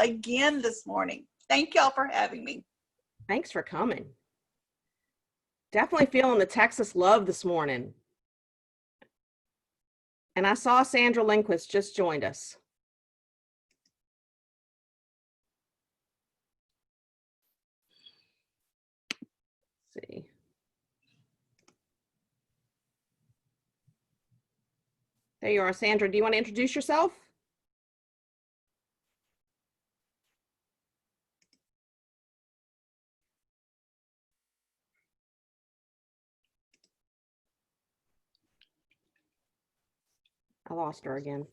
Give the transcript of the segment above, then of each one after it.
again this morning. Thank y'all for having me. Thanks for coming. Definitely feeling the Texas love this morning. And I saw Sandra Lindquist just joined us. Let's see. There you are, Sandra. Do you want to introduce yourself? I lost her again.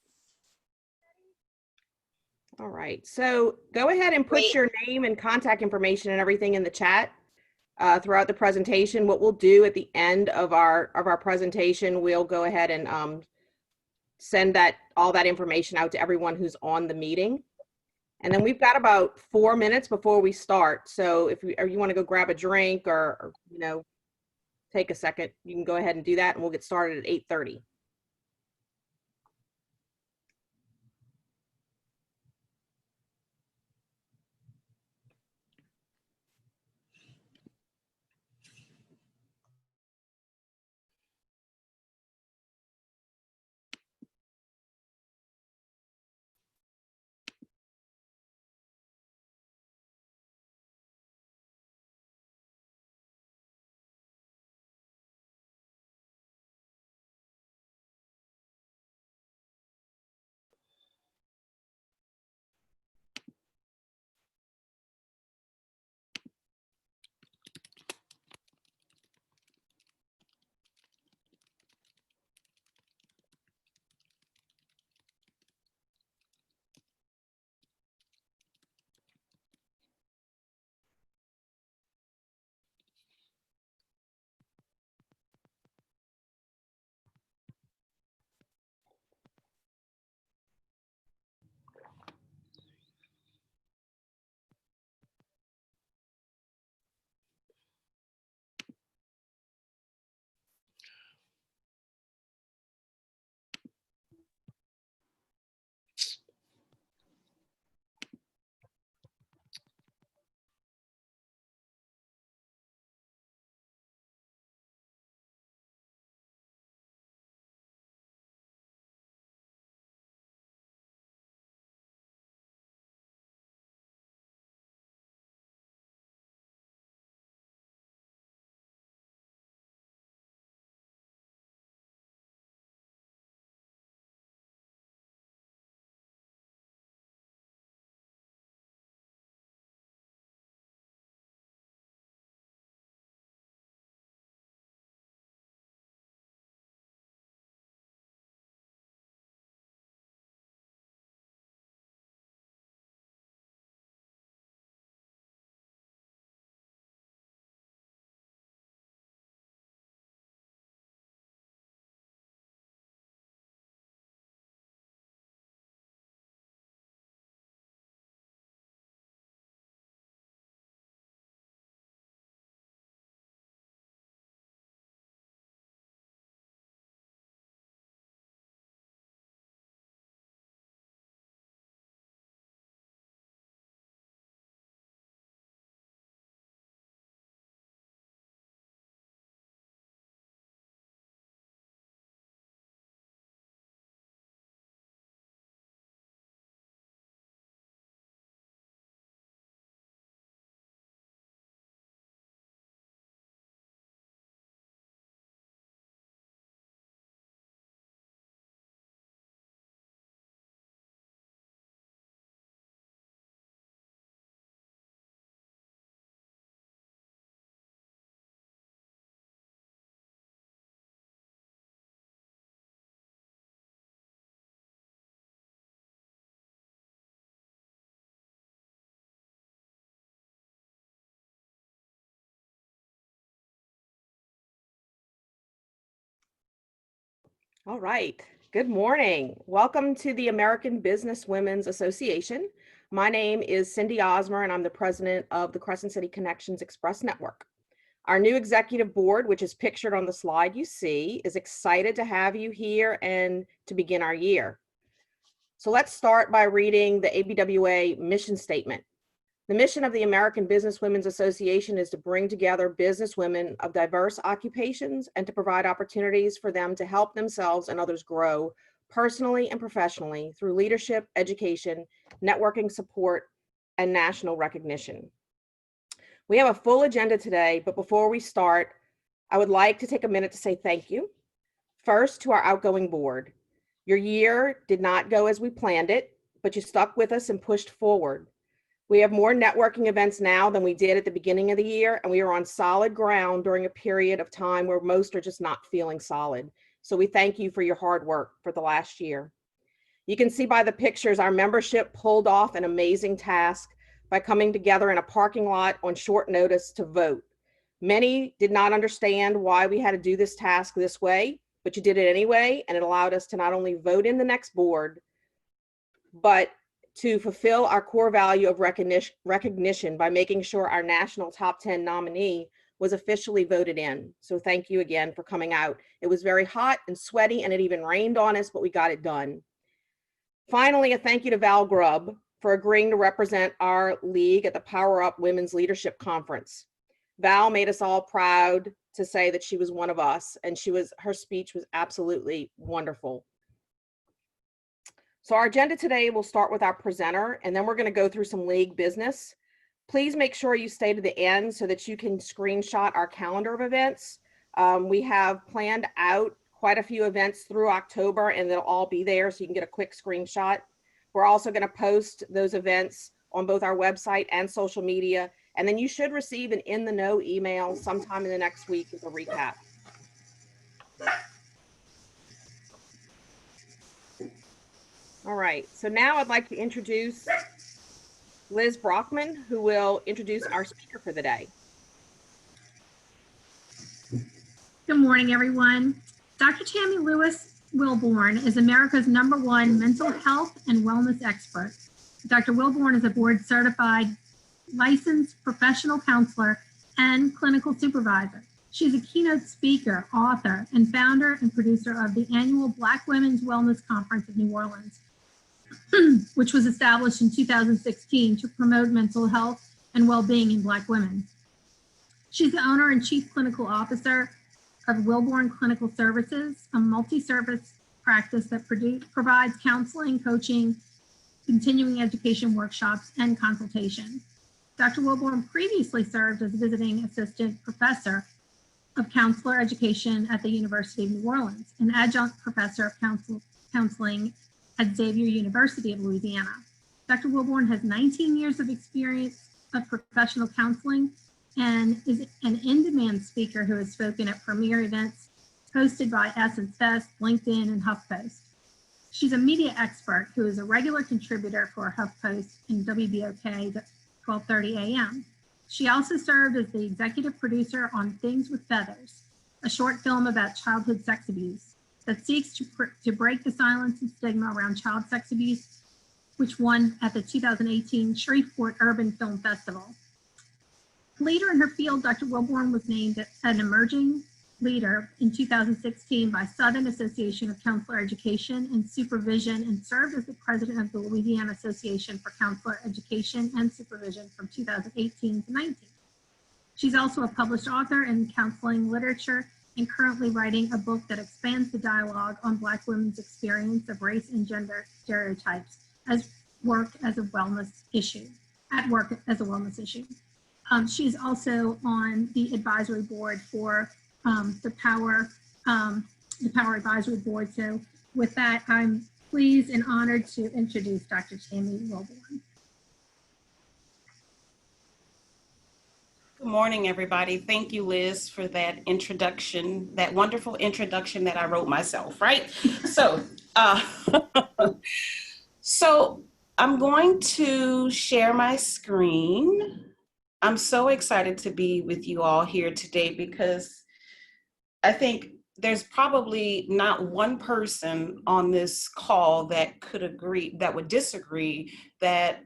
All right, so go ahead and put your name and contact information and everything in the chat throughout the presentation. What we'll do at the end of our presentation, we'll go ahead and send all that information out to everyone who's on the meeting. And then we've got about 4 minutes before we start. So if you want to go grab a drink or take a second, you can go ahead and do that, and we'll get started at 8:30. All right. Good morning. Welcome to the American Business Women's Association. My name is Cindy Osmer, and I'm the president of the Crescent City Connections Express Network. Our new executive board, which is pictured on the slide you see, is excited to have you here and to begin our year. So let's start by reading the ABWA mission statement. The mission of the American Business Women's Association is to bring together business women of diverse occupations and to provide opportunities for them to help themselves and others grow personally and professionally through leadership, education, networking support, and national recognition. We have a full agenda today, but before we start, I would like to take a minute to say thank you. First, to our outgoing board. Your year did not go as we planned it, but you stuck with us and pushed forward. We have more networking events now than we did at the beginning of the year, and we are on solid ground during a period of time where most are just not feeling solid. So we thank you for your hard work for the last year. You can see by the pictures, our membership pulled off an amazing task by coming together in a parking lot on short notice to vote. Many did not understand why we had to do this task this way, but you did it anyway, and it allowed us to not only vote in the next board, but to fulfill our core value of recognition by making sure our national top 10 nominee was officially voted in. So thank you again for coming out. It was very hot and sweaty, and it even rained on us, but we got it done. Finally, a thank you to Val Grubb for agreeing to represent our league at the Power Up Women's Leadership Conference. Val made us all proud to say that she was one of us, and her speech was absolutely wonderful. So our agenda today will start with our presenter, and then we're going to go through some league business. Please make sure you stay to the end so that you can screenshot our calendar of events. We have planned out quite a few events through October, and they'll all be there so you can get a quick screenshot. We're also going to post those events on both our website and social media, and then you should receive an in the know email sometime in the next week as a recap. All right, so now I'd like to introduce Liz Brockman, who will introduce our speaker for the day. Good morning, everyone. Dr. Tammy Lewis Wilborn is America's #1 mental health and wellness expert. Dr. Wilborn is a board certified licensed professional counselor and clinical supervisor. She's a keynote speaker, author, and founder and producer of the annual Black Women's Wellness Conference of New Orleans, which was established in 2016 to promote mental health and well-being in Black women. She's the owner and chief clinical officer of Wilborn Clinical Services, a multi-service practice that provides counseling, coaching, continuing education workshops, and consultation. Dr. Wilborn previously served as visiting assistant professor of counselor education at the University of New Orleans, an adjunct professor of counseling at Xavier University of Louisiana. Dr. Wilborn has 19 years of experience of professional counseling and is an in-demand speaker who has spoken at premier events hosted by Essence Fest, LinkedIn, and HuffPost. She's a media expert who is a regular contributor for HuffPost and WBOK 1230 AM. She also served as the executive producer on Things with Feathers, a short film about childhood sex abuse that seeks to break the silence and stigma around child sex abuse, which won at the 2018 Shreveport Urban Film Festival. Leader in her field, Dr. Wilborn was named an emerging leader in 2016 by Southern Association of Counselor Education and Supervision, and served as the president of the Louisiana Association for Counselor Education and Supervision from 2018 to 19. She's also a published author in counseling literature and currently writing a book that expands the dialogue on Black women's experience of race and gender stereotypes at work as a wellness issue. She's also on the advisory board for the Power Advisory Board. So with that, I'm pleased and honored to introduce Dr. Tammy Wilborn. Good morning, everybody. Thank you, Liz, for that introduction, that wonderful introduction that I wrote myself, right? So, so I'm going to share my screen. I'm so excited to be with you all here today because I think there's probably not one person on this call that could agree, that would disagree that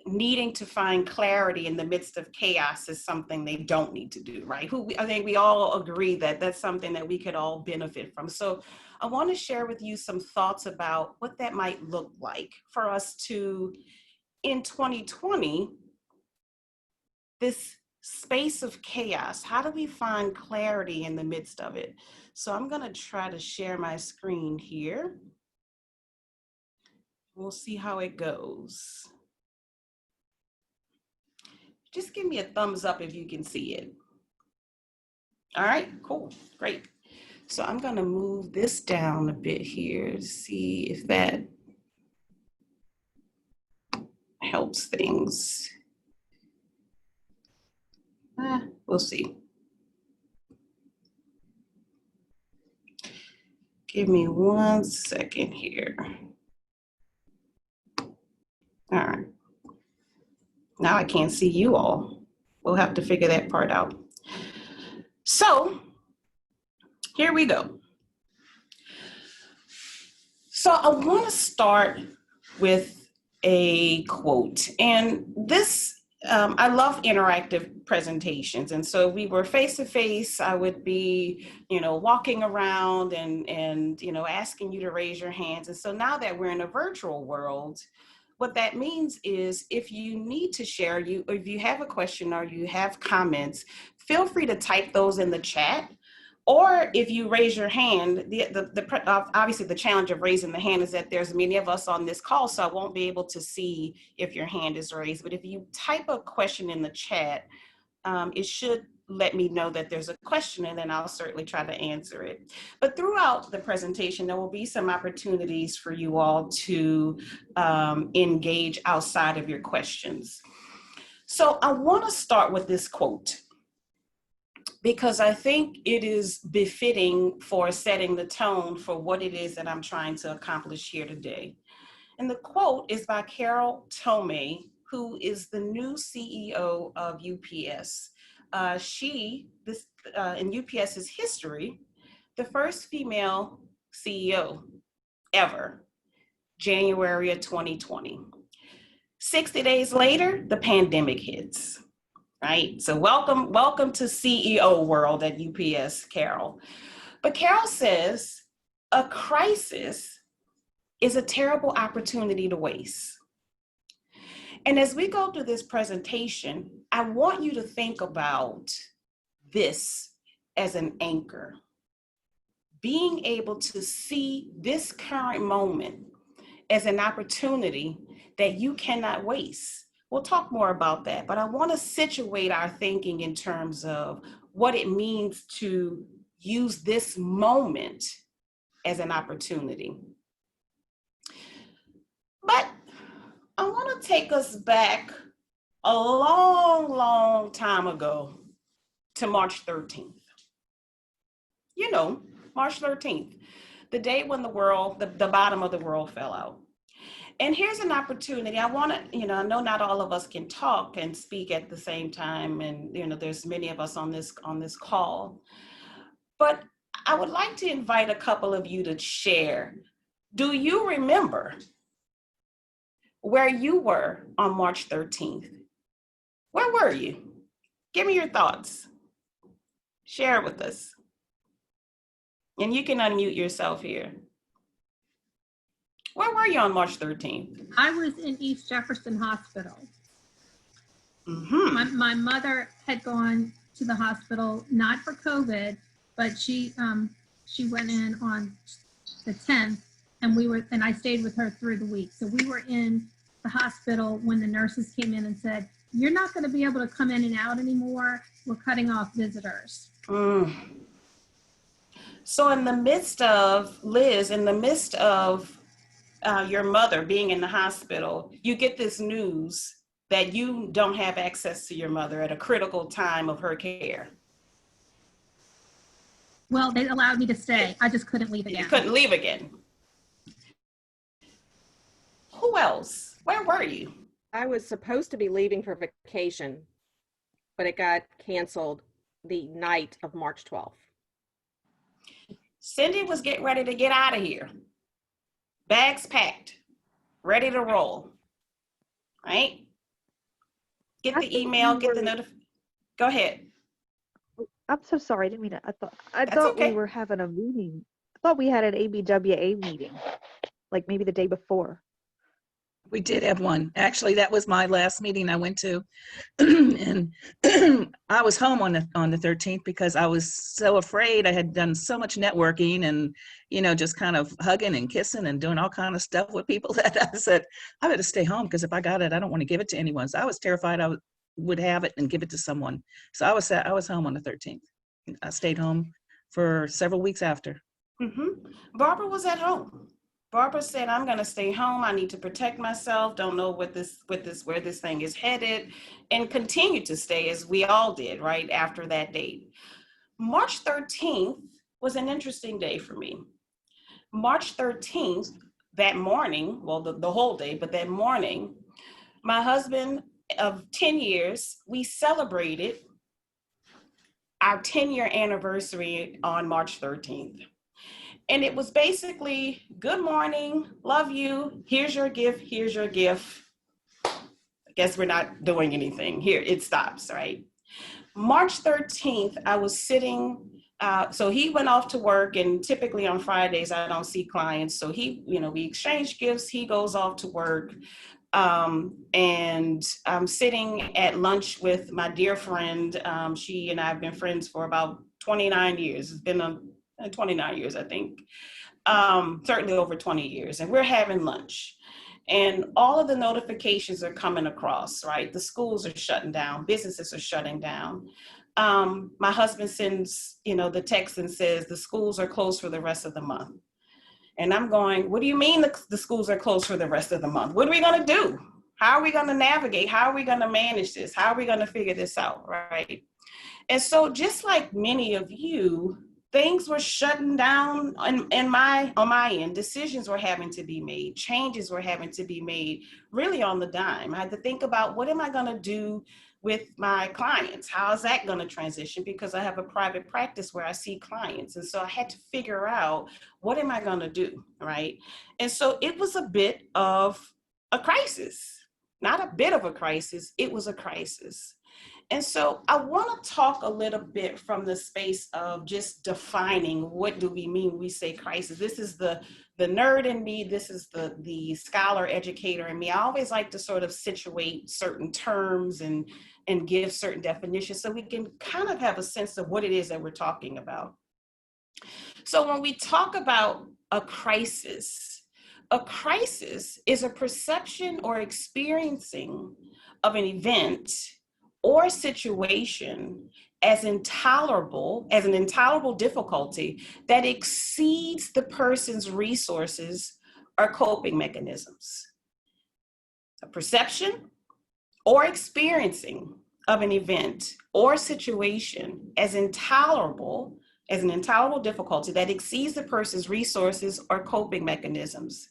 needing to find clarity in the midst of chaos is something they don't need to do, right? I think we all agree that that's something that we could all benefit from. So I want to share with you some thoughts about what that might look like for us to, in 2020, this space of chaos, how do we find clarity in the midst of it? So I'm going to try to share my screen here. We'll see how it goes. Just give me a thumbs up if you can see it. All right, cool, great. So I'm going to move this down a bit here to see if that helps things. We'll see. Give me 1 second here. All right. Now I can't see you all. We'll have to figure that part out. So here we go. So I want to start with a quote. And this, I love interactive presentations. And so we were face to face. I would be, walking around and asking you to raise your hands. And so now that we're in a virtual world, what that means is if you need to share, if you have a question or you have comments, feel free to type those in the chat. Or if you raise your hand, obviously the challenge of raising the hand is that there's many of us on this call, so I won't be able to see if your hand is raised. But if you type a question in the chat, it should let me know that there's a question, and then I'll certainly try to answer it. But throughout the presentation, there will be some opportunities for you all to engage outside of your questions. So I want to start with this quote, because I think it is befitting for setting the tone for what it is that I'm trying to accomplish here today. And the quote is by Carol Tomei, who is the new CEO of UPS. In UPS's history, the first female CEO ever, January of 2020. 60 days later, the pandemic hits. Right? So welcome to CEO world at UPS, Carol. But Carol says, a crisis is a terrible opportunity to waste. And as we go through this presentation, I want you to think about this as an anchor. Being able to see this current moment as an opportunity that you cannot waste. We'll talk more about that, but I want to situate our thinking in terms of what it means to use this moment as an opportunity. But I want to take us back a long, long time ago to March 13th. March 13th, the day when the bottom of the world fell out. And here's an opportunity. I want to, I know not all of us can talk and speak at the same time. And, there's many of us on this call. But I would like to invite a couple of you to share. Do you remember where you were on March 13th? Where were you? Give me your thoughts. Share it with us. And you can unmute yourself here. Where were you on March 13th? I was in East Jefferson Hospital. Mm-hmm. My mother had gone to the hospital, not for COVID, but she went in on the 10th, and I stayed with her through the week. So we were in the hospital when the nurses came in and said, "You're not going to be able to come in and out anymore. We're cutting off visitors." So in the midst of, Liz, your mother being in the hospital, you get this news that you don't have access to your mother at a critical time of her care. Well, they allowed me to stay. I just couldn't leave again. You couldn't leave again. Who else? Where were you? I was supposed to be leaving for vacation, but it got canceled the night of March 12th. Cindy was getting ready to get out of here. Bags packed, ready to roll, right? get I the think email, we get the were, notification. Go ahead. I'm so sorry, I didn't mean to, I That's thought we okay. were having a meeting. I thought we had an ABWA meeting, like maybe the day before. We did have one. Actually, that was my last meeting I went to. And I was home on the 13th because I was so afraid. I had done so much networking and, just kind of hugging and kissing and doing all kind of stuff with people that I said, I better stay home because if I got it, I don't want to give it to anyone. So I was terrified would have it and give it to someone. So I was home on the 13th. I stayed home for several weeks after. Barbara was at home. Barbara said, I'm going to stay home. I need to protect myself. Don't know where this thing is headed, and continue to stay as we all did right after that date. March 13th was an interesting day for me. March 13th, that morning, well, the whole day, but that morning, my husband of 10 years, we celebrated our 10-year anniversary on March 13th. And it was basically, good morning, love you, here's your gift, here's your gift. I guess we're not doing anything. Here, it stops, right? March 13th, I was sitting, so he went off to work, and typically on Fridays, I don't see clients. So we exchange gifts, he goes off to work. And I'm sitting at lunch with my dear friend. She and I have been friends for about 29 years. It's been 29 years, I think. Certainly over 20 years. And we're having lunch. And all of the notifications are coming across, right? The schools are shutting down, businesses are shutting down. My husband sends, the text and says the schools are closed for the rest of the month. And I'm going, what do you mean the schools are closed for the rest of the month? What are we going to do? How are we going to navigate? How are we going to manage this? How are we going to figure this out, right? And so just like many of you, things were shutting down on my end. Decisions were having to be made. Changes were having to be made really on the dime. I had to think about, what am I going to do with my clients? How is that going to transition? Because I have a private practice where I see clients. And so I had to figure out, what am I going to do, right? And so it was a bit of a crisis. Not a bit of a crisis, it was a crisis. And so I want to talk a little bit from the space of just defining, what do we mean when we say crisis? This is the nerd in me. This is the scholar educator in me. I always like to sort of situate certain terms and give certain definitions so we can kind of have a sense of what it is that we're talking about. So when we talk about a crisis is a perception or experiencing of an event or situation as an intolerable difficulty that exceeds the person's resources or coping mechanisms. A perception or experiencing of an event or situation as an intolerable difficulty that exceeds the person's resources or coping mechanisms.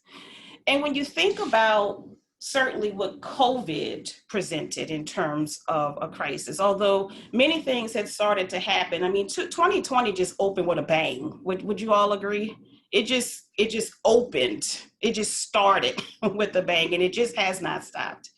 And when you think about certainly what COVID presented in terms of a crisis, although many things had started to happen. I mean, 2020 just opened with a bang. Would you all agree? It just opened. It just started with a bang, and it just has not stopped.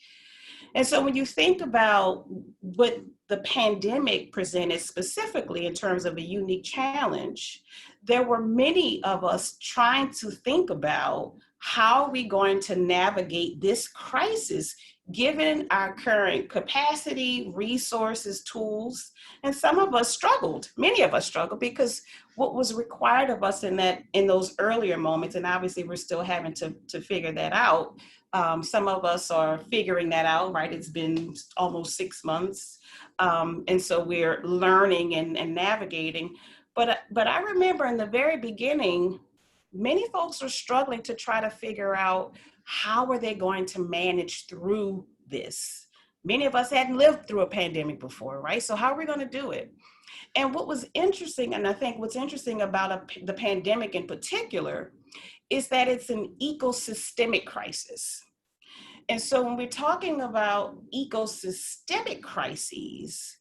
And so when you think about what the pandemic presented specifically in terms of a unique challenge, there were many of us trying to think about, how are we going to navigate this crisis given our current capacity, resources, tools? And some of us struggled, many of us struggled, because what was required of us in those earlier moments, and obviously we're still having to figure that out. Some of us are figuring that out, right? It's been almost 6 months. And so we're learning and navigating. But I remember in the very beginning, many folks were struggling to try to figure out, how are they going to manage through this? Many of us hadn't lived through a pandemic before, right? So how are we going to do it? And what was interesting, and I think what's interesting about the pandemic in particular, is that it's an ecosystemic crisis. And so when we're talking about ecosystemic crises,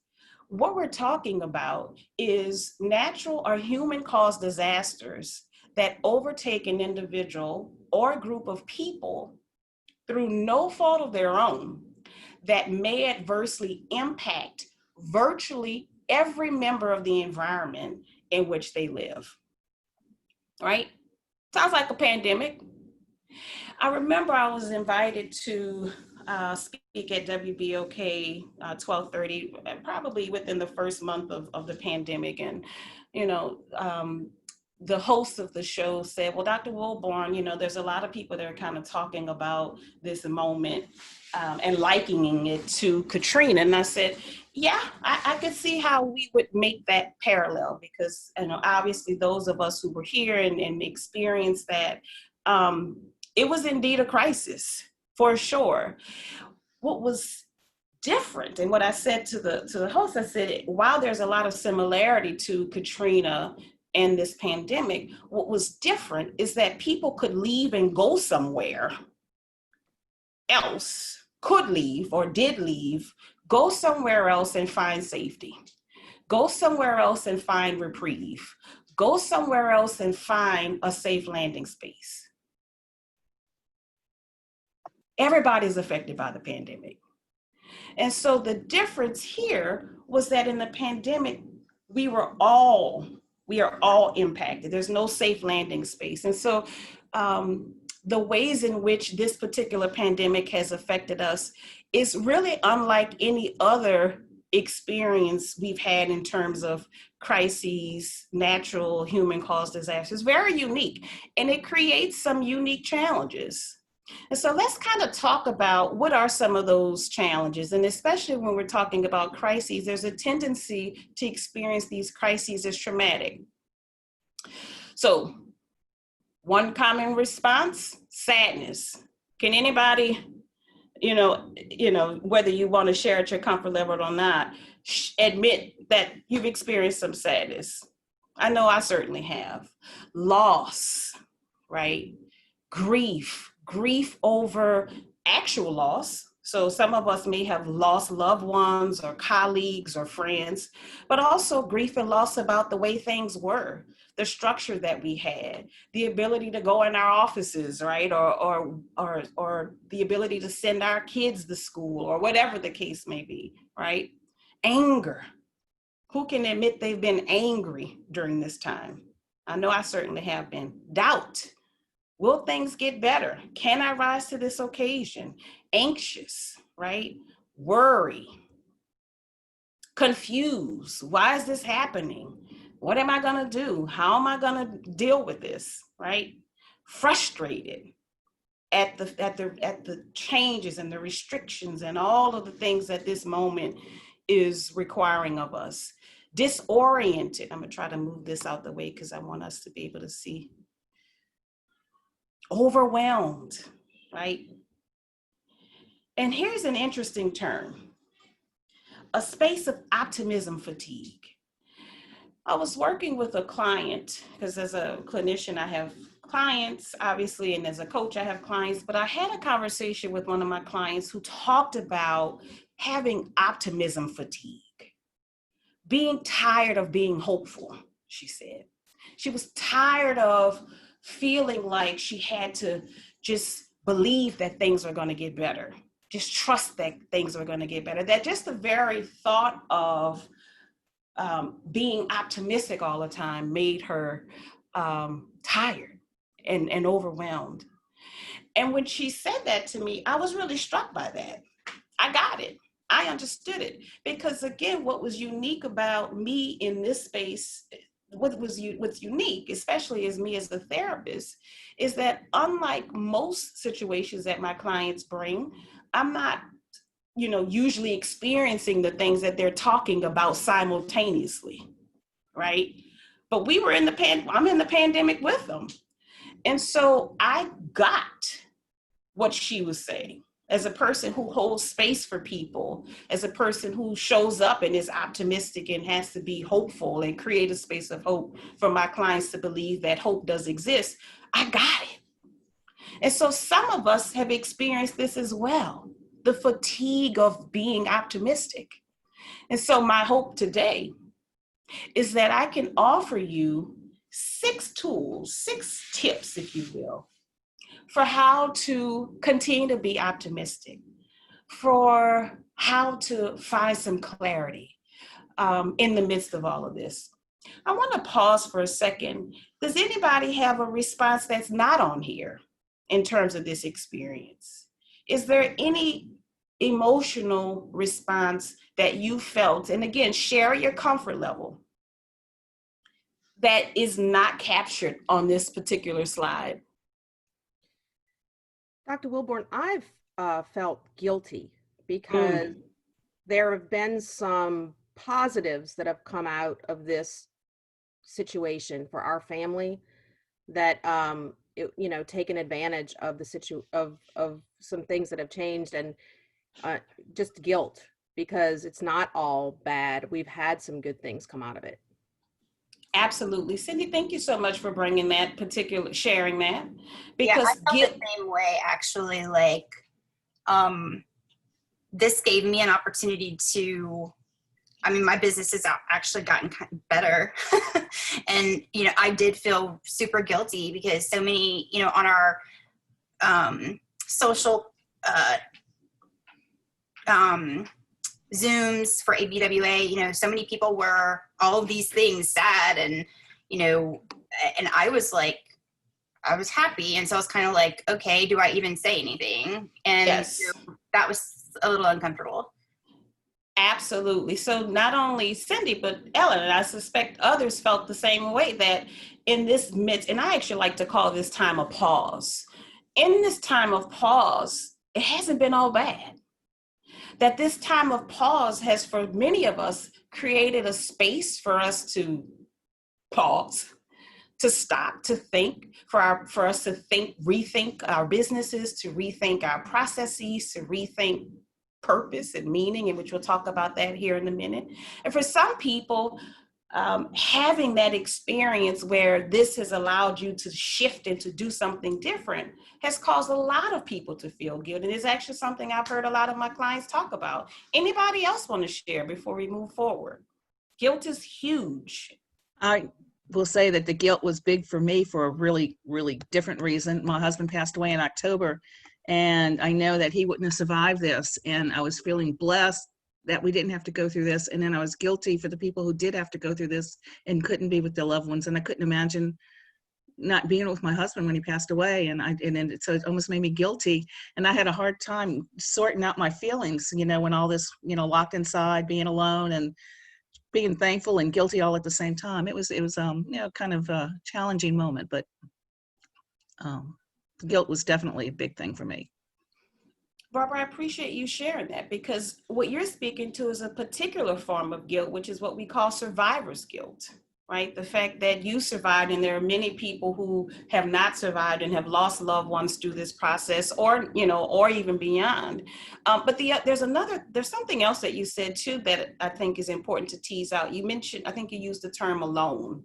what we're talking about is natural or human-caused disasters that overtake an individual or a group of people through no fault of their own, that may adversely impact virtually every member of the environment in which they live, right? Sounds like a pandemic. I remember I was invited to speak at WBOK 1230, probably within the first month of the pandemic. And, the host of the show said, well, Dr. Wilborn, there's a lot of people that are kind of talking about this moment and likening it to Katrina. And I said, yeah, I could see how we would make that parallel because, obviously those of us who were here and experienced that, it was indeed a crisis for sure. What was different, and what I said to the host, I said, while there's a lot of similarity to Katrina and this pandemic, what was different is that people could leave and go somewhere else, could leave or did leave, go somewhere else and find safety, go somewhere else and find reprieve, go somewhere else and find a safe landing space. Everybody's affected by the pandemic. And so the difference here was that in the pandemic, we are all impacted. There's no safe landing space. And so the ways in which this particular pandemic has affected us is really unlike any other experience we've had in terms of crises, natural human-caused disasters. Very unique, and it creates some unique challenges. And so let's kind of talk about what are some of those challenges. And especially when we're talking about crises, there's a tendency to experience these crises as traumatic. So one common response, sadness. Can anybody, whether you want to share at your comfort level or not, admit that you've experienced some sadness? I know I certainly have. Loss, right? Grief over actual loss. So some of us may have lost loved ones or colleagues or friends, but also grief and loss about the way things were, the structure that we had, the ability to go in our offices, right? Or the ability to send our kids to school or whatever the case may be, right? Anger. Who can admit they've been angry during this time? I know I certainly have been. Doubt. Will things get better? Can I rise to this occasion? Anxious, right? Worry. Confused. Why is this happening? What am I going to do? How am I going to deal with this, right? Frustrated at the changes and the restrictions and all of the things that this moment is requiring of us. Disoriented. I'm going to try to move this out the way because I want us to be able to see. Overwhelmed, right? And here's an interesting term, a space of optimism fatigue. I was working with a client, because as a clinician, I have clients, obviously, and as a coach, I have clients, but I had a conversation with one of my clients who talked about having optimism fatigue, being tired of being hopeful, she said. She was tired of feeling like she had to just believe that things are going to get better, just trust that things are going to get better, that just the very thought of being optimistic all the time made her tired and overwhelmed. And when she said that to me, I was really struck by that. I got it. I understood it. Because again, what was unique about me in this space, what's unique, especially as me as the therapist, is that unlike most situations that my clients bring, I'm not, usually experiencing the things that they're talking about simultaneously, right? But I'm in the pandemic with them. And so I got what she was saying. As a person who holds space for people, as a person who shows up and is optimistic and has to be hopeful and create a space of hope for my clients to believe that hope does exist, I got it. And so some of us have experienced this as well, the fatigue of being optimistic. And so my hope today is that I can offer you 6 tools, 6 tips, if you will, for how to continue to be optimistic, for how to find some clarity in the midst of all of this. I want to pause for a second. Does anybody have a response that's not on here in terms of this experience? Is there any emotional response that you felt? And again, share your comfort level that is not captured on this particular slide. Dr. Wilborn, I've felt guilty because there have been some positives that have come out of this situation for our family that taken advantage of the of some things that have changed, and just guilt because it's not all bad. We've had some good things come out of it. Absolutely. Cindy, thank you so much for bringing that sharing that. Yeah, Because I felt the same way, actually. Like, this gave me an opportunity to, I mean, my business has actually gotten kind of better. And, I did feel super guilty because so many, on our social Zooms for ABWA, so many people were all of these things sad, and, and I was like, I was happy. And so I was kind of like, okay, do I even say anything? And yes, that was a little uncomfortable. Absolutely. So not only Cindy, but Ellen, and I suspect others felt the same way, that in this midst, and I actually like to call this time a pause. In this time of pause, it hasn't been all bad. That this time of pause has, for many of us, created a space for us to pause, to stop, to think, for us to think, rethink our businesses, to rethink our processes, to rethink purpose and meaning, and which we'll talk about that here in a minute. And for some people, having that experience where this has allowed you to shift and to do something different has caused a lot of people to feel guilt. And it's actually something I've heard a lot of my clients talk about. Anybody else want to share before we move forward? Guilt is huge. I will say that the guilt was big for me for a really, really different reason. My husband passed away in October, and I know that he wouldn't have survived this. And I was feeling blessed that we didn't have to go through this. And then I was guilty for the people who did have to go through this and couldn't be with their loved ones. And I couldn't imagine not being with my husband when he passed away. So it almost made me guilty. And I had a hard time sorting out my feelings, when all this, locked inside, being alone and being thankful and guilty all at the same time. It was kind of a challenging moment, but guilt was definitely a big thing for me. Barbara, I appreciate you sharing that, because what you're speaking to is a particular form of guilt, which is what we call survivor's guilt, right? The fact that you survived, and there are many people who have not survived and have lost loved ones through this process, or even beyond. But there's something else that you said too that I think is important to tease out. You mentioned, I think you used the term alone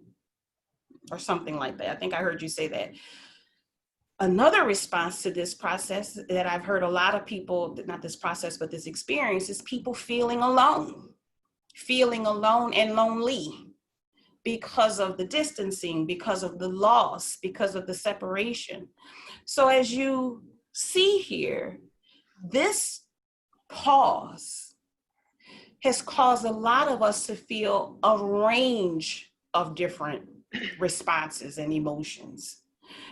or something like that. I think I heard you say that. Another response to this process that I've heard a lot of people, not this process, but this experience, is people feeling alone and lonely because of the distancing, because of the loss, because of the separation. So as you see here, this pause has caused a lot of us to feel a range of different responses and emotions.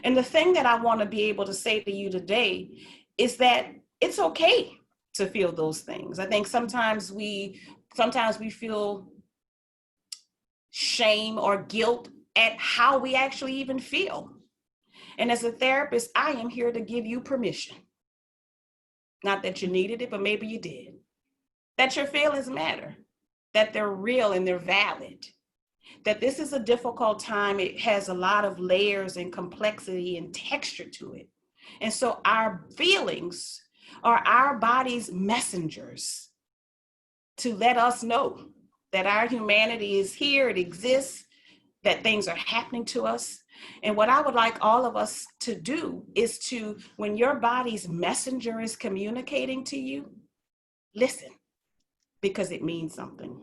And the thing that I want to be able to say to you today is that it's okay to feel those things. I think sometimes we feel shame or guilt at how we actually even feel. And as a therapist, I am here to give you permission. Not that you needed it, but maybe you did. That your feelings matter, that they're real and they're valid. That this is a difficult time. It has a lot of layers and complexity and texture to it. And so our feelings are our body's messengers to let us know that our humanity is here, it exists, that things are happening to us. And what I would like all of us to do is to, when your body's messenger is communicating to you, listen, because it means something.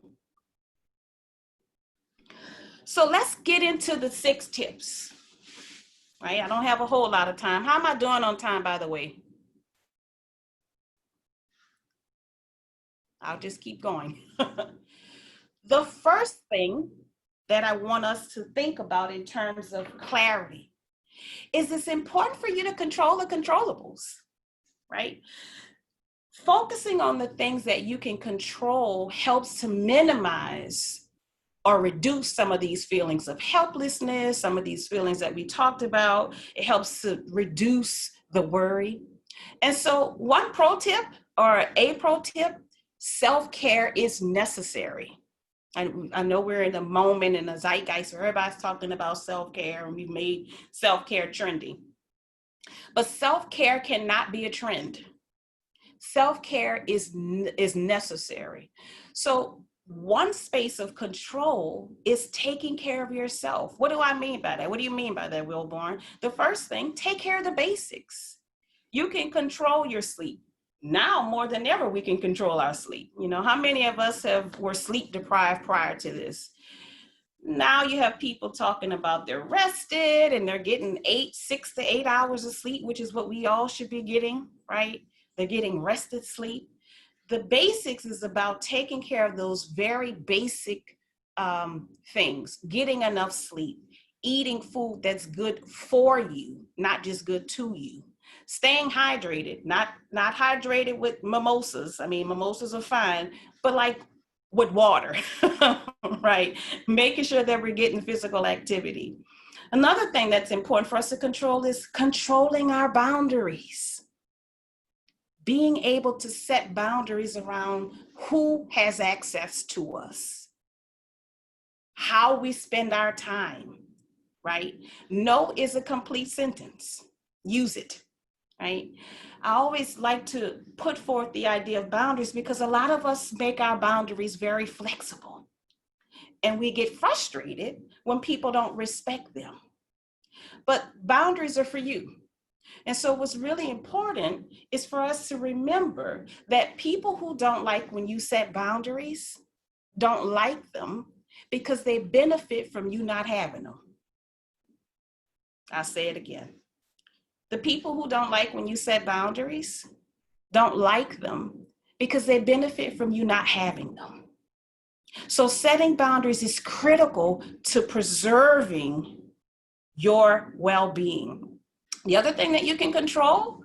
So let's get into the 6 tips, right? I don't have a whole lot of time. How am I doing on time, by the way? I'll just keep going. The first thing that I want us to think about in terms of clarity is it's important for you to control the controllables, right? Focusing on the things that you can control helps to minimize or reduce some of these feelings of helplessness, some of these feelings that we talked about. It helps to reduce the worry. And so one pro tip or a pro tip, self-care is necessary. I know we're in a moment in a zeitgeist where everybody's talking about self-care and we've made self-care trendy. But self-care cannot be a trend. Self-care is necessary. So one space of control is taking care of yourself. What do I mean by that? What do you mean by that, Wilborn? The first thing, take care of the basics. You can control your sleep. Now more than ever, we can control our sleep. You know, how many of us were sleep deprived prior to this? Now you have people talking about they're rested and they're getting 6 to 8 hours of sleep, which is what we all should be getting, right? They're getting rested sleep. The basics is about taking care of those very basic things, getting enough sleep, eating food that's good for you, not just good to you. Staying hydrated, not hydrated with mimosas. I mean, mimosas are fine, but like with water, right? Making sure that we're getting physical activity. Another thing that's important for us to control is controlling our boundaries. Being able to set boundaries around who has access to us, how we spend our time, right? No is a complete sentence. Use it. Right? I always like to put forth the idea of boundaries because a lot of us make our boundaries very flexible and we get frustrated when people don't respect them. But boundaries are for you. And so what's really important is for us to remember that people who don't like when you set boundaries don't like them because they benefit from you not having them. I'll say it again. The people who don't like when you set boundaries don't like them because they benefit from you not having them. So setting boundaries is critical to preserving your well-being. The other thing that you can control,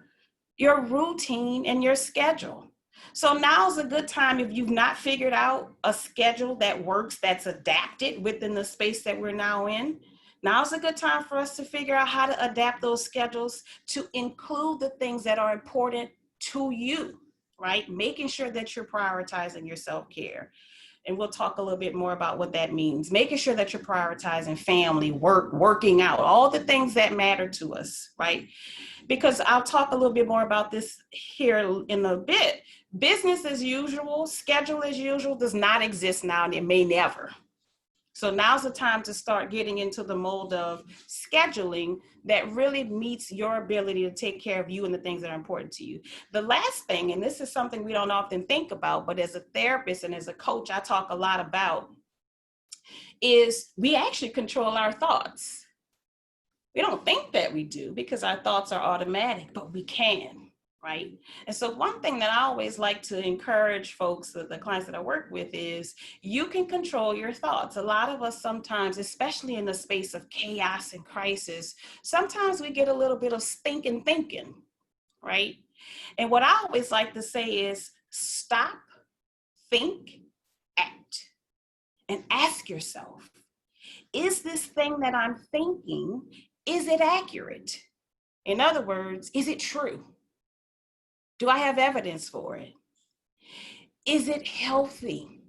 your routine and your schedule. So now's a good time if you've not figured out a schedule that works, that's adapted within the space that we're now in. Now's a good time for us to figure out how to adapt those schedules to include the things that are important to you, right? Making sure that you're prioritizing your self-care. And we'll talk a little bit more about what that means. Making sure that you're prioritizing family, work, working out, all the things that matter to us, right? Because I'll talk a little bit more about this here in a bit. Business as usual, schedule as usual does not exist now and it may never. So now's the time to start getting into the mold of scheduling that really meets your ability to take care of you and the things that are important to you. The last thing, and this is something we don't often think about, but as a therapist and as a coach, I talk a lot about, is we actually control our thoughts. We don't think that we do because our thoughts are automatic, but we can. Right? And so one thing that I always like to encourage folks, the clients that I work with, is you can control your thoughts. A lot of us sometimes, especially in the space of chaos and crisis, sometimes we get a little bit of stinking thinking, right? And what I always like to say is stop, think, act, and ask yourself, is this thing that I'm thinking, is it accurate? In other words, is it true? Do I have evidence for it? Is it healthy?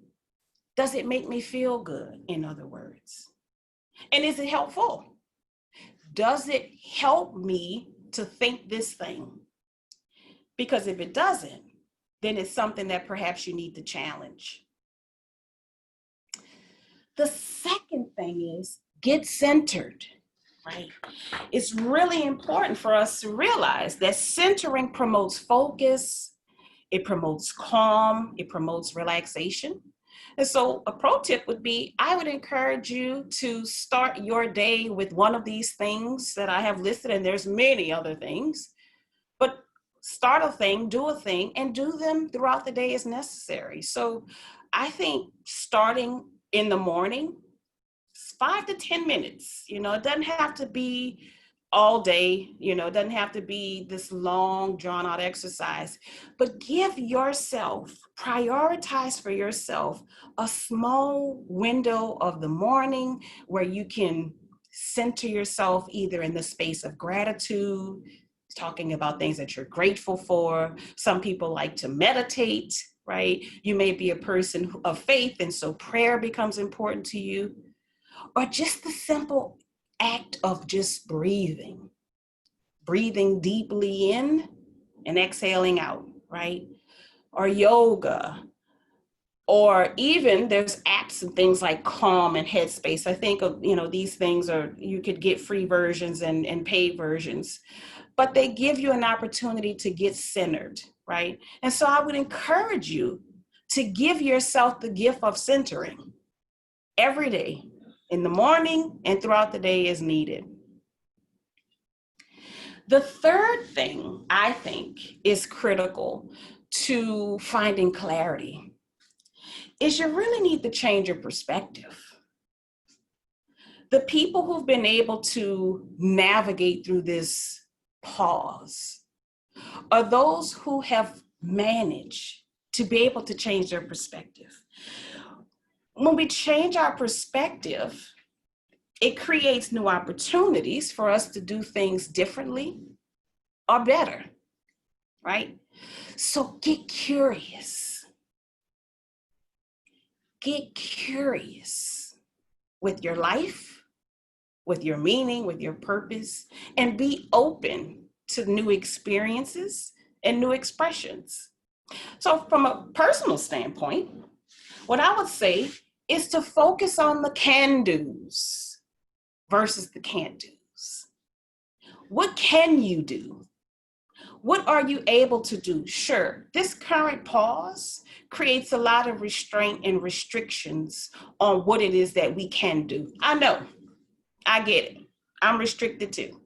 Does it make me feel good, in other words? And is it helpful? Does it help me to think this thing? Because if it doesn't, then it's something that perhaps you need to challenge. The second thing is get centered. Right? It's really important for us to realize that centering promotes focus, it promotes calm, it promotes relaxation. And so a pro tip would be, I would encourage you to start your day with one of these things that I have listed, and there's many other things, but start a thing, do a thing, and do them throughout the day as necessary. So I think starting in the morning, 5 to 10 minutes, it doesn't have to be all day, it doesn't have to be this long drawn out exercise, but prioritize for yourself a small window of the morning where you can center yourself either in the space of gratitude, talking about things that you're grateful for. Some people like to meditate, right? You may be a person of faith, and so prayer becomes important to you. Or just the simple act of just breathing deeply in and exhaling out, right? Or yoga, or even there's apps and things like Calm and Headspace. I think these things you could get free versions and paid versions, but they give you an opportunity to get centered, right? And so I would encourage you to give yourself the gift of centering every day, in the morning and throughout the day as needed. The third thing I think is critical to finding clarity is you really need to change your perspective. The people who've been able to navigate through this pause are those who have managed to be able to change their perspective. When we change our perspective, it creates new opportunities for us to do things differently or better, right? So get curious. Get curious with your life, with your meaning, with your purpose, and be open to new experiences and new expressions. So from a personal standpoint, what I would say is to focus on the can-dos versus the can't-dos. What can you do? What are you able to do? Sure, this current pause creates a lot of restraint and restrictions on what it is that we can do. I know, I get it. I'm restricted too.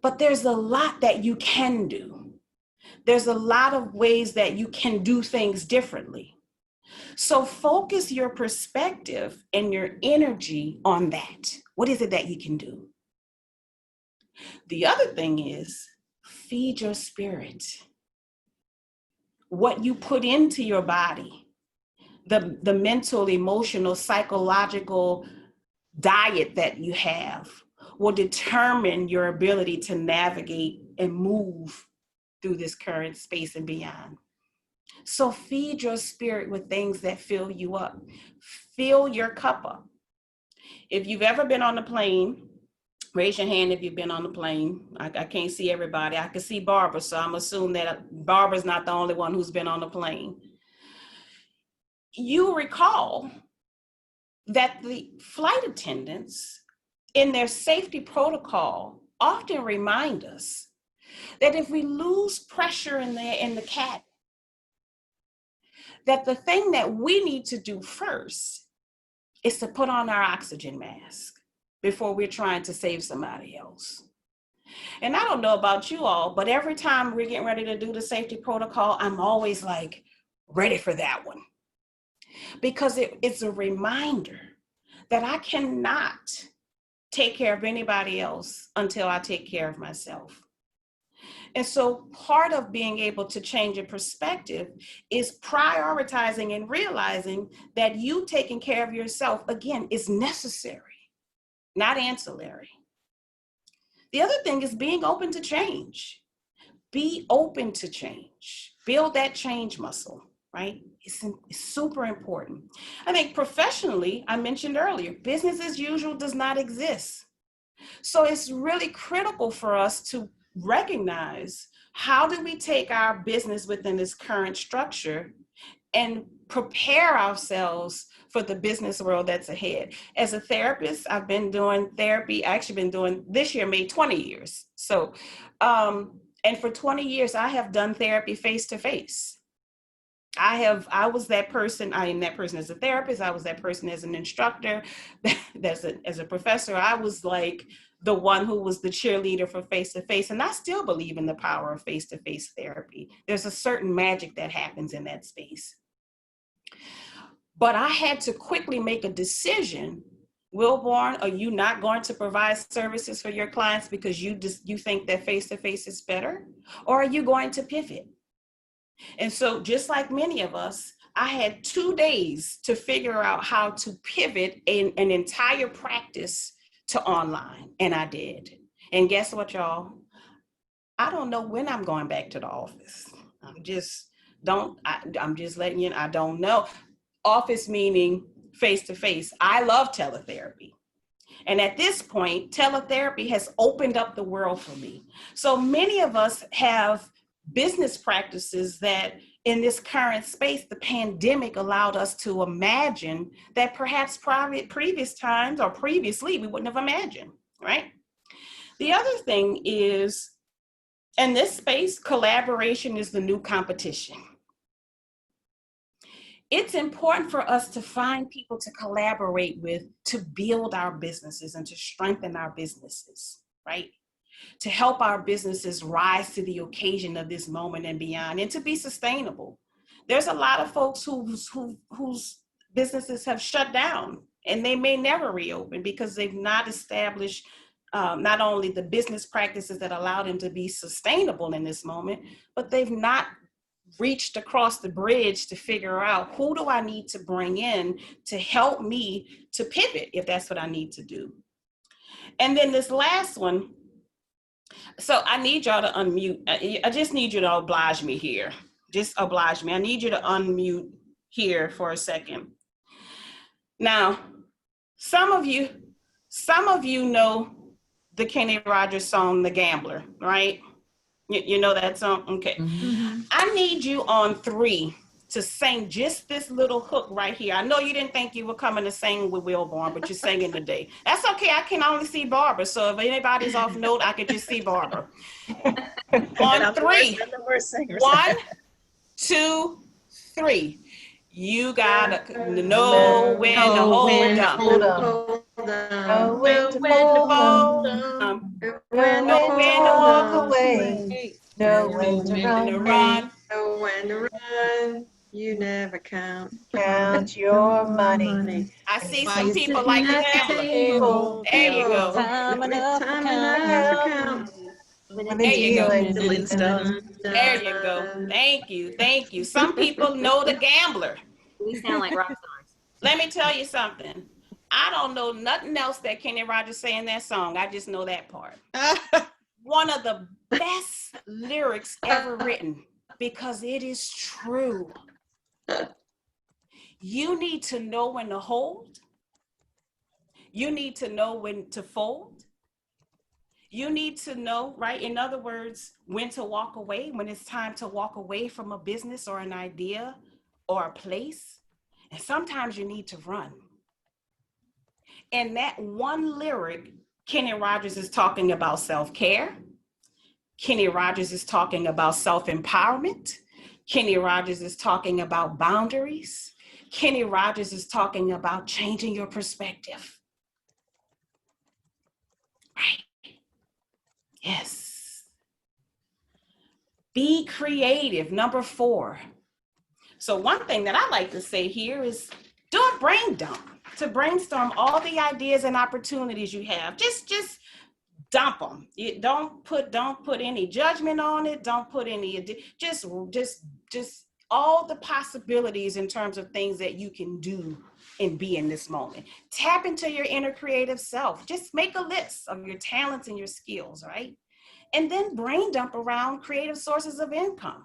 But there's a lot that you can do. There's a lot of ways that you can do things differently. So focus your perspective and your energy on that. What is it that you can do? The other thing is feed your spirit. What you put into your body, the mental, emotional, psychological diet that you have will determine your ability to navigate and move through this current space and beyond. So feed your spirit with things that fill you up. Fill your cup up. If you've ever been on a plane, raise your hand if you've been on the plane. I can't see everybody. I can see Barbara, so I'm assuming that Barbara's not the only one who's been on the plane. You recall that the flight attendants in their safety protocol often remind us that if we lose pressure in the cabin, that the thing that we need to do first is to put on our oxygen mask before we're trying to save somebody else. And I don't know about you all, but every time we're getting ready to do the safety protocol, I'm always like ready for that one. Because it's a reminder that I cannot take care of anybody else until I take care of myself. And so part of being able to change your perspective is prioritizing and realizing that you taking care of yourself, again, is necessary, not ancillary. The other thing is being open to change. Be open to change. Build that change muscle, right? It's super important. I think professionally, I mentioned earlier, business as usual does not exist. So it's really critical for us to recognize how do we take our business within this current structure and prepare ourselves for the business world that's ahead. As a therapist, I've been doing therapy. I actually been doing, this year made 20 years. So, and for 20 years, I have done therapy face-to-face. I was that person. I am that person as a therapist. I was that person as an instructor, as a professor. I was like the one who was the cheerleader for face-to-face. And I still believe in the power of face-to-face therapy. There's a certain magic that happens in that space. But I had to quickly make a decision. Wilborn, are you not going to provide services for your clients because you think that face-to-face is better? Or are you going to pivot? And so just like many of us, I had 2 days to figure out how to pivot an entire practice to online, and I did. And guess what, y'all? I don't know when I'm going back to the office. I'm just letting you know, I don't know. Office meaning face-to-face. I love teletherapy. And at this point, teletherapy has opened up the world for me. So many of us have business practices that in this current space, the pandemic allowed us to imagine that perhaps previous times or previously we wouldn't have imagined, right? The other thing is, in this space, collaboration is the new competition. It's important for us to find people to collaborate with, to build our businesses and to strengthen our businesses, right? To help our businesses rise to the occasion of this moment and beyond, and to be sustainable. There's a lot of folks whose businesses have shut down and they may never reopen because they've not established not only the business practices that allow them to be sustainable in this moment, but they've not reached across the bridge to figure out who do I need to bring in to help me to pivot if that's what I need to do. And then this last one, so I need y'all to unmute. I just need you to oblige me here. Just oblige me. I need you to unmute here for a second. Now, some of you know the Kenny Rogers song, The Gambler, right? You know that song? Okay. Mm-hmm. I need you on 3 to sing just this little hook right here. I know you didn't think you were coming to sing with Wilborn, but you're singing today. That's okay. I can only see Barbara. So if anybody's off note, I could just see Barbara. On 3. 1, 2, 3. You gotta know when to hold up. Know when to fold up. Know when to walk away. Know when to run. Know when to run. You never count Your money. I see some people like the gambler. There you go. Time enough Time to enough to count. count. There you go. Fiddling stuff. There you go. Thank you. Thank you. Some people know the gambler. We sound like rock stars. Let me tell you something. I don't know nothing else that Kenny Rogers say in that song. I just know that part. One of the best lyrics ever written, because it is true. You need to know when to hold. You need to know when to fold. You need to know, right? In other words, when to walk away, when it's time to walk away from a business or an idea or a place. And sometimes you need to run. In that one lyric, Kenny Rogers is talking about self-care. Kenny Rogers is talking about self-empowerment. Kenny Rogers is talking about boundaries. Kenny Rogers is talking about changing your perspective. Right? Yes. Be creative, number 4. So one thing that I like to say here is do a brain dump to brainstorm all the ideas and opportunities you have. Just dump them. Don't put any judgment on it. Don't put any, just all the possibilities in terms of things that you can do and be in this moment. Tap into your inner creative self. Just make a list of your talents and your skills, right? And then brain dump around creative sources of income.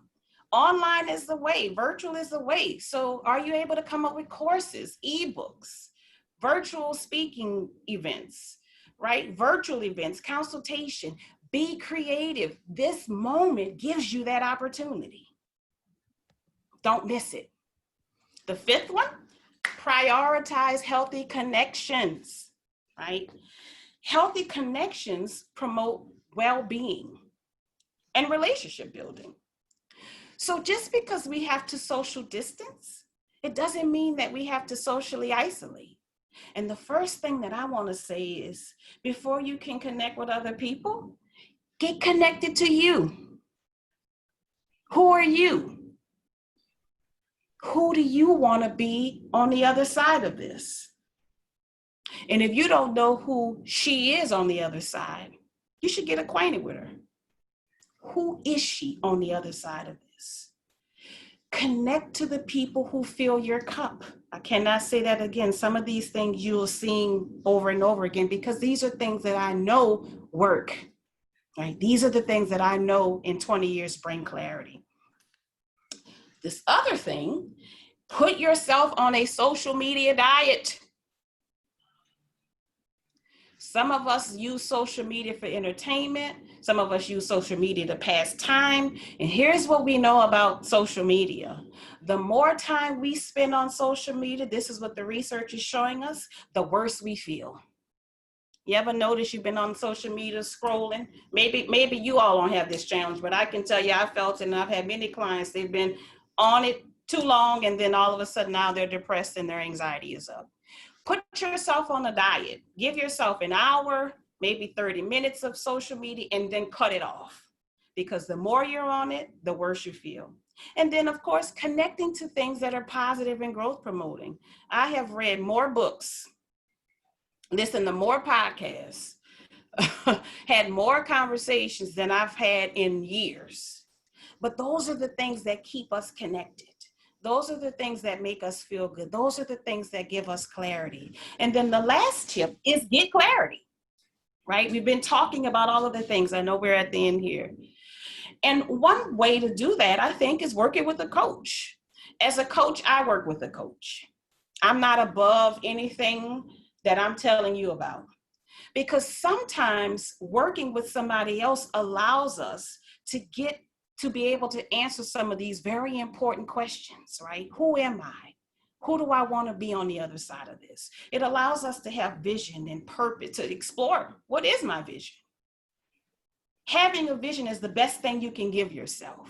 Online is the way, virtual is the way. So are you able to come up with courses, ebooks, virtual speaking events, right? Virtual events, consultation. Be creative. This moment gives you that opportunity. Don't miss it. The 5th one, prioritize healthy connections, right? Healthy connections promote well-being and relationship building. So just because we have to social distance, it doesn't mean that we have to socially isolate. And the first thing that I want to say is, before you can connect with other people, get connected to you. Who are you? Who do you want to be on the other side of this? And if you don't know who she is on the other side, you should get acquainted with her. Who is she on the other side of this? Connect to the people who fill your cup. I cannot say that again. Some of these things you'll see over and over again, because these are things that I know work. Right? These are the things that I know in 20 years bring clarity. This other thing, put yourself on a social media diet. Some of us use social media for entertainment. Some of us use social media to pass time. And here's what we know about social media. The more time we spend on social media, this is what the research is showing us, the worse we feel. You ever notice you've been on social media scrolling? Maybe you all don't have this challenge, but I can tell you I felt it, and I've had many clients, they've been on it too long, and then all of a sudden now they're depressed and their anxiety is up. Put yourself on a diet. Give yourself an hour, maybe 30 minutes of social media, and then cut it off. Because the more you're on it, the worse you feel. And then, of course, connecting to things that are positive and growth promoting. I have read more books, listened to more podcasts, had more conversations than I've had in years. But those are the things that keep us connected. Those are the things that make us feel good. Those are the things that give us clarity. And then the last tip is get clarity, right? We've been talking about all of the things. I know we're at the end here. And one way to do that, I think, is working with a coach. As a coach, I work with a coach. I'm not above anything that I'm telling you about. Because sometimes working with somebody else allows us to be able to answer some of these very important questions, right? Who am I? Who do I want to be on the other side of this? It allows us to have vision and purpose, to explore, what is my vision? Having a vision is the best thing you can give yourself.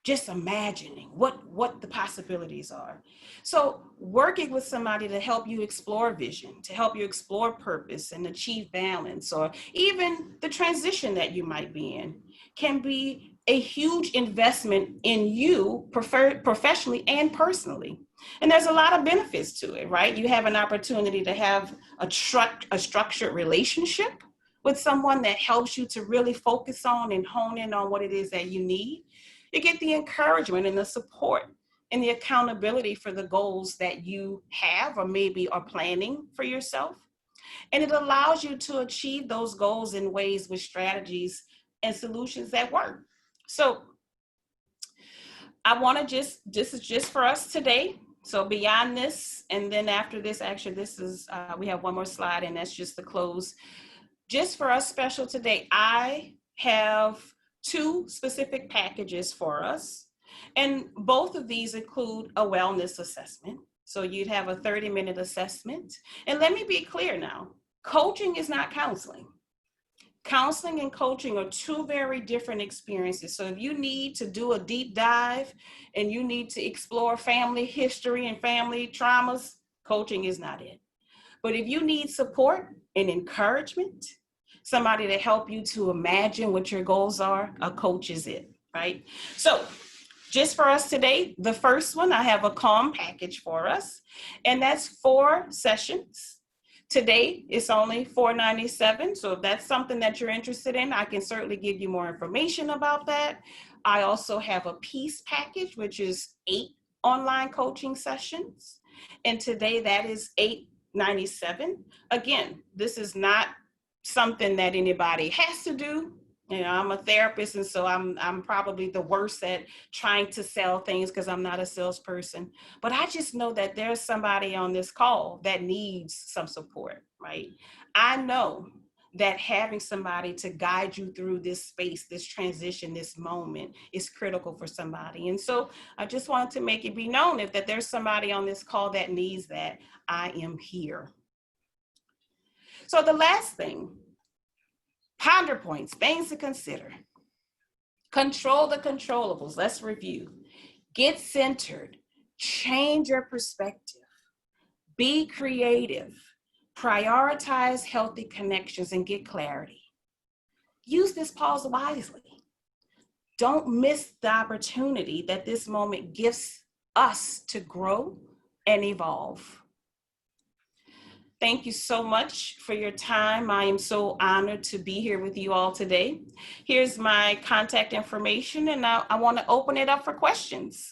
Just imagining what the possibilities are. So working with somebody to help you explore vision, to help you explore purpose and achieve balance, or even the transition that you might be in, can be a huge investment in you professionally and personally. And there's a lot of benefits to it, right? You have an opportunity to have a structured relationship with someone that helps you to really focus on and hone in on what it is that you need. You get the encouragement and the support and the accountability for the goals that you have or maybe are planning for yourself. And it allows you to achieve those goals in ways with strategies and solutions that work. So I want to this is just for us today. So beyond this, and then after this, actually, this is, we have one more slide, and that's just the close. Just for us special today, I have 2 specific packages for us. And both of these include a wellness assessment. So you'd have a 30-minute assessment. And let me be clear now, coaching is not counseling. Counseling and coaching are 2 very different experiences. So if you need to do a deep dive and you need to explore family history and family traumas, coaching is not it. But if you need support and encouragement, somebody to help you to imagine what your goals are, a coach is it, right? So just for us today, the first one, I have a calm package for us, and that's 4 sessions. Today, it's only $497. So if that's something that you're interested in, I can certainly give you more information about that. I also have a peace package, which is 8 online coaching sessions. And today that is $897. Again, this is not something that anybody has to do. You know, I'm a therapist, and so I'm probably the worst at trying to sell things because I'm not a salesperson. But I just know that there's somebody on this call that needs some support, right? I know that having somebody to guide you through this space, this transition, this moment is critical for somebody. And so I just wanted to make it be known that there's somebody on this call that needs that, I am here. So the last thing, ponder points, things to consider. Control the controllables. Let's review. Get centered. Change your perspective. Be creative. Prioritize healthy connections and get clarity. Use this pause wisely. Don't miss the opportunity that this moment gives us to grow and evolve. Thank you so much for your time. I am so honored to be here with you all today. Here's my contact information, and I want to open it up for questions.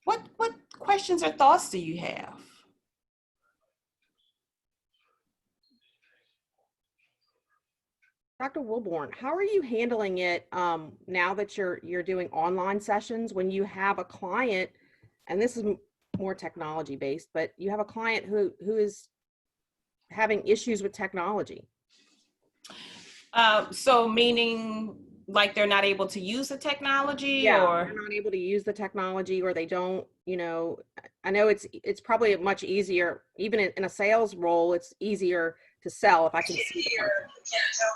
What questions or thoughts do you have? Dr. Wilborn, how are you handling it now that you're doing online sessions when you have a client, and this is more technology based, but you have a client who is having issues with technology? So meaning like they're not able to use the technology, Yeah, or they're not able to use the technology, or they don't, I know it's probably much easier, even in a sales role, it's easier to sell if I can see the person.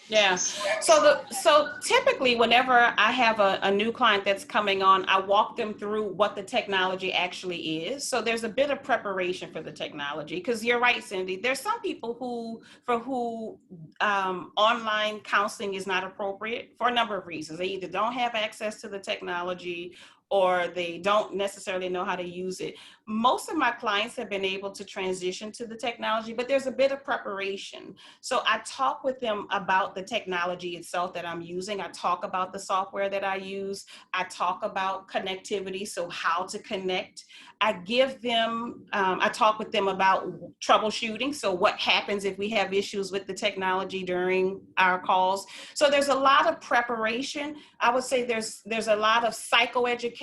yeah. So typically whenever I have a new client that's coming on, I walk them through what the technology actually is. So there's a bit of preparation for the technology, because you're right, Cindy. There's some people for who online counseling is not appropriate for a number of reasons. They either don't have access to the technology or they don't necessarily know how to use it. Most of my clients have been able to transition to the technology, but there's a bit of preparation. So I talk with them about the technology itself that I'm using. I talk about the software that I use. I talk about connectivity, so how to connect. I give them, I talk with them about troubleshooting. So what happens if we have issues with the technology during our calls? So there's a lot of preparation. I would say there's a lot of psychoeducation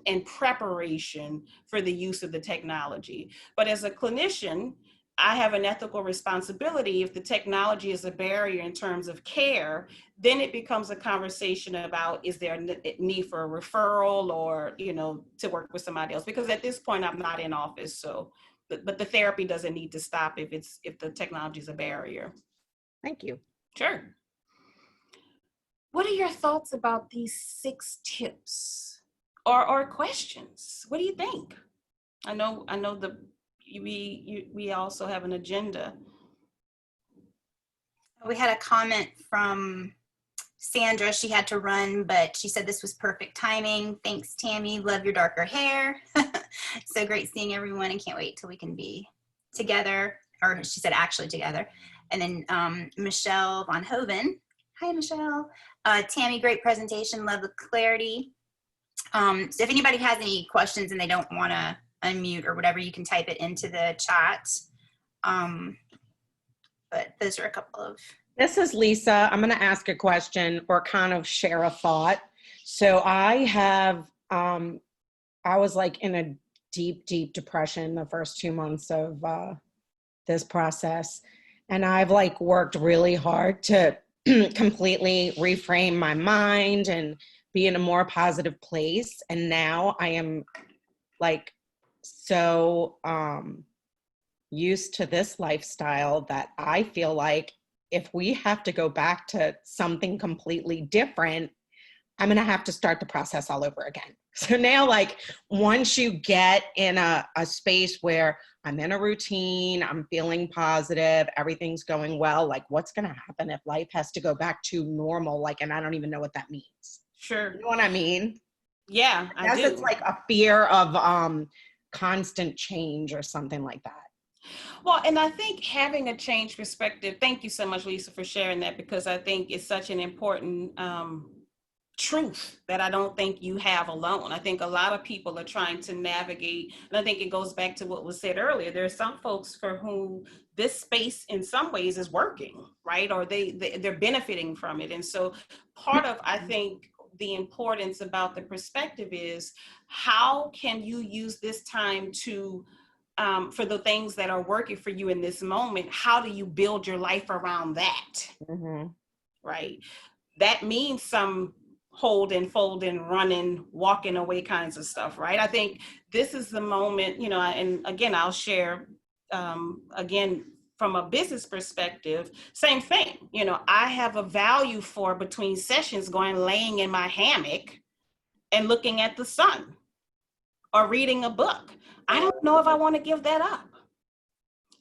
and preparation for the use of the technology. But as a clinician, I have an ethical responsibility. If the technology is a barrier in terms of care, then it becomes a conversation about, is there a need for a referral or, to work with somebody else? Because at this point, I'm not in office. So, but the therapy doesn't need to stop if the technology is a barrier. Thank you. Sure. What are your thoughts about these 6 tips or questions? What do you think? I know we also have an agenda. We had a comment from Sandra. She had to run, but she said this was perfect timing. Thanks, Tammy. Love your darker hair. So great seeing everyone, and can't wait till we can be together. Or she said actually together. And then Michelle Von Hoven. Hi, Michelle. Tammy, great presentation. Love the clarity. So if anybody has any questions and they don't want to unmute or whatever, you can type it into the chat. But those are a couple of. This is Lisa. I'm going to ask a question or kind of share a thought. So I was like in a deep, deep depression the first 2 months of this process. And I've like worked really hard to completely reframe my mind and be in a more positive place. And now I am like so used to this lifestyle that I feel like if we have to go back to something completely different, I'm going to have to start the process all over again. So now, like, once you get in a space where I'm in a routine, I'm feeling positive, everything's going well, like, what's going to happen if life has to go back to normal? Like, and I don't even know what that means. Sure. You know what I mean? Yeah, I do. It's like a fear of constant change or something like that. Well, and I think having a change perspective, thank you so much, Lisa, for sharing that, because I think it's such an important truth that I don't think you have alone. I think a lot of people are trying to navigate, and I think it goes back to what was said earlier. There are some folks for whom this space in some ways is working, right? Or they're benefiting from it. And so part of, I think, the importance about the perspective is, how can you use this time to for the things that are working for you in this moment? How do you build your life around that? Mm-hmm. Right? That means some holding, folding, running, walking away kinds of stuff, right? I think this is the moment, and again, I'll share, again, from a business perspective, same thing. You know, I have a value for between sessions going laying in my hammock and looking at the sun or reading a book. I don't know if I want to give that up.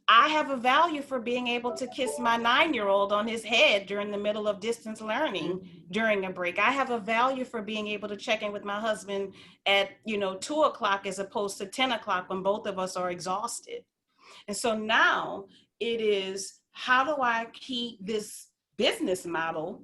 I have a value for being able to kiss my 9-year-old on his head during the middle of distance learning during a break. I have a value for being able to check in with my husband at, 2 o'clock as opposed to 10 o'clock when both of us are exhausted. And so now it is, how do I keep this business model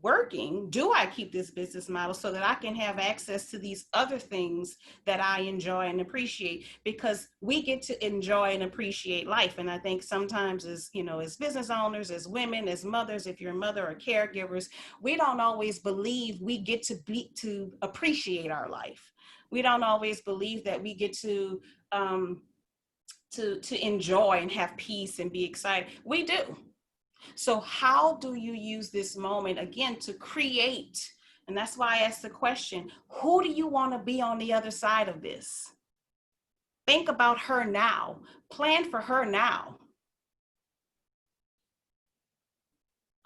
working? Do I keep this business model so that I can have access to these other things that I enjoy and appreciate? Because we get to enjoy and appreciate life. And I think sometimes as business owners, as women, as mothers, if you're a mother or caregivers, we don't always believe we get to appreciate our life. We don't always believe that we get to enjoy and have peace and be excited. We do. So how do you use this moment again to create? And that's why I asked the question, who do you want to be on the other side of this? Think about her now. Plan for her now.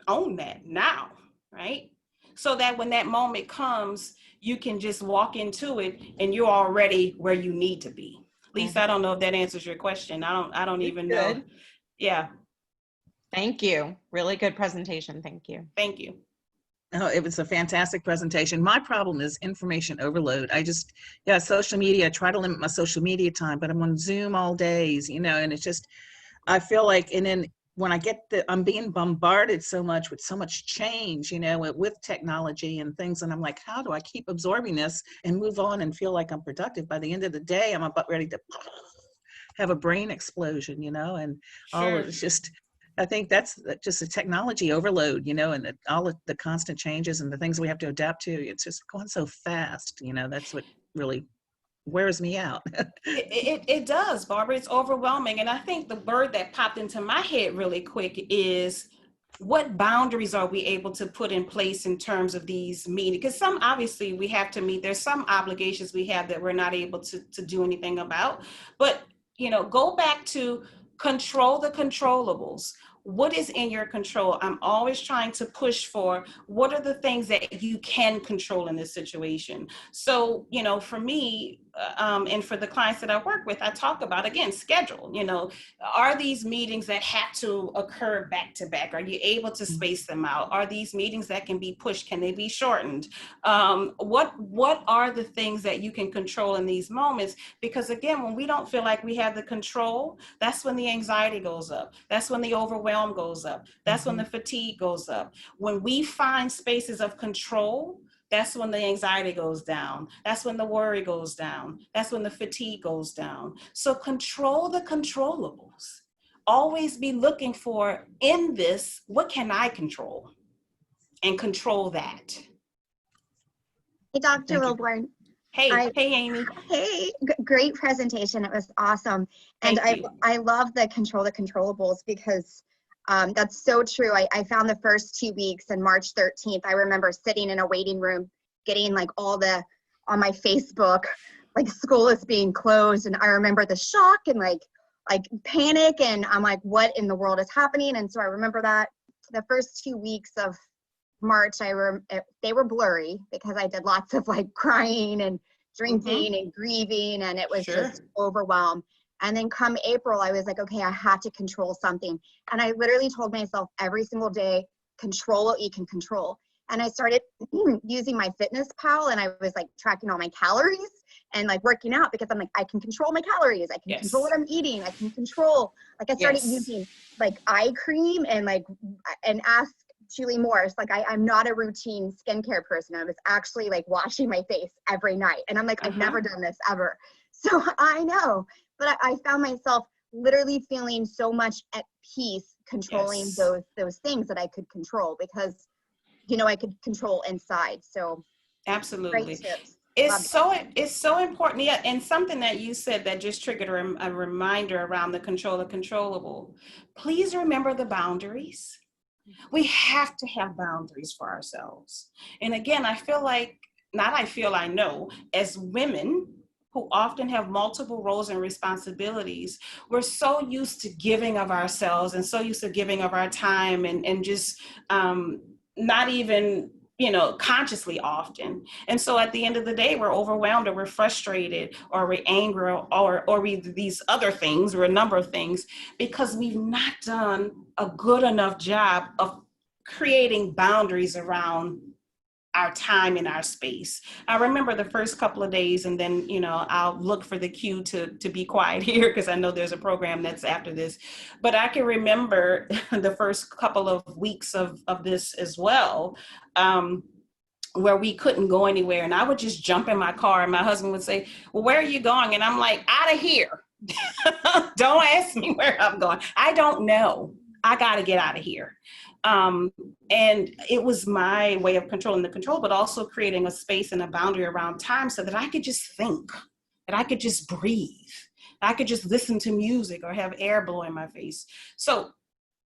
Own that now, right? So that when that moment comes, you can just walk into it and you're already where you need to be. Lisa, I don't know if that answers your question. I don't even know. Yeah. Thank you. Really good presentation. Thank you. Thank you. Oh, it was a fantastic presentation. My problem is information overload. Social media, I try to limit my social media time, but I'm on Zoom all days, and it's just, I feel like, and then when I'm being bombarded so much with so much change, with technology and things. And I'm like, how do I keep absorbing this and move on and feel like I'm productive? By the end of the day, I'm about ready to have a brain explosion, and all Sure. it's just, I think that's just a technology overload, and all of the constant changes and the things we have to adapt to. It's just going so fast, that's what really wears me out. It does, Barbara. It's overwhelming. And I think the word that popped into my head really quick is, what boundaries are we able to put in place in terms of these meetings? Because some, obviously, we have to meet. There's some obligations we have that we're not able to do anything about. But, go back to control the controllables. What is in your control? I'm always trying to push for, what are the things that you can control in this situation? So, for me, and for the clients that I work with, I talk about, again, schedule. Are these meetings that have to occur back to back? Are you able to space them out? Are these meetings that can be pushed? Can they be shortened? What are the things that you can control in these moments? Because again, when we don't feel like we have the control, that's when the anxiety goes up. That's when the overwhelm goes up. That's when the fatigue goes up. When we find spaces of control, that's when the anxiety goes down. That's when the worry goes down. That's when the fatigue goes down. So control the controllables. Always be looking for, in this, what can I control? And control that. Hey, Dr. Wilborn. Hey, Amy. Hey, great presentation. It was awesome. And I love the control the controllables, because that's so true. I found the first 2 weeks and March 13th, I remember sitting in a waiting room, getting like on my Facebook, like school is being closed. And I remember the shock and like panic. And I'm like, what in the world is happening? And so I remember that the first 2 weeks of March, they were blurry because I did lots of like crying and drinking and grieving, and it was just overwhelmed. And then come April, I was like, okay, I have to control something. And I literally told myself every single day, control what you can control. And I started using my Fitness Pal, and I was like tracking all my calories and like working out, because I'm like, I can control my calories. I can control what I'm eating. I can control, like I started using like eye cream and ask Julie Morse, like I'm not a routine skincare person. I was actually like washing my face every night. And I'm like, I've never done this ever. So I know. But I found myself literally feeling so much at peace controlling those things that I could control, because, I could control inside. So absolutely. Great tips. It's so important. Yeah. And something that you said that just triggered a reminder around the control the controllable. Please remember the boundaries. We have to have boundaries for ourselves. And again, I know as women who often have multiple roles and responsibilities, we're so used to giving of ourselves and so used to giving of our time and just not even, consciously often. And so at the end of the day, we're overwhelmed or we're frustrated or we're angry or we these other things or a number of things because we've not done a good enough job of creating boundaries around our time and our space. I remember the first couple of days, and then, I'll look for the cue to be quiet here because I know there's a program that's after this. But I can remember the first couple of weeks of this as well, where we couldn't go anywhere. And I would just jump in my car and my husband would say, well, where are you going? And I'm like, out of here. Don't ask me where I'm going. I don't know. I got to get out of here. And it was my way of controlling the control, but also creating a space and a boundary around time so that I could just think, that I could just breathe, I could just listen to music or have air blow in my face. So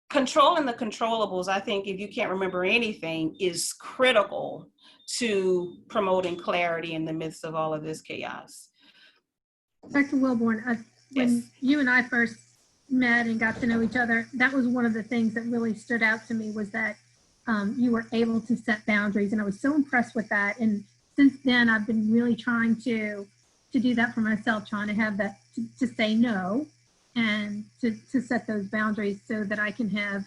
controlling the controllables, I think if you can't remember anything, is critical to promoting clarity in the midst of all of this chaos. Dr. Wilborn, when Yes. you and I first met and got to know each other, that was one of the things that really stood out to me was that you were able to set boundaries, and I was so impressed with that. And since then, I've been really trying to do that for myself, trying to have that to say no and to set those boundaries so that I can have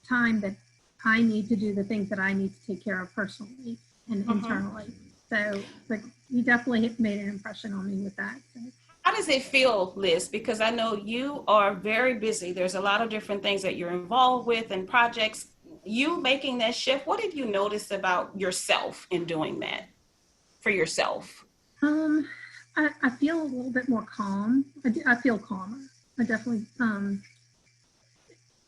time that I need to do the things that I need to take care of personally and internally. So, but you definitely have made an impression on me with that. So. How does it feel, Liz? Because I know you are very busy. There's a lot of different things that you're involved with and projects. You making that shift, what have you noticed about yourself in doing that for yourself? I feel a little bit more calm. I feel calmer. I definitely,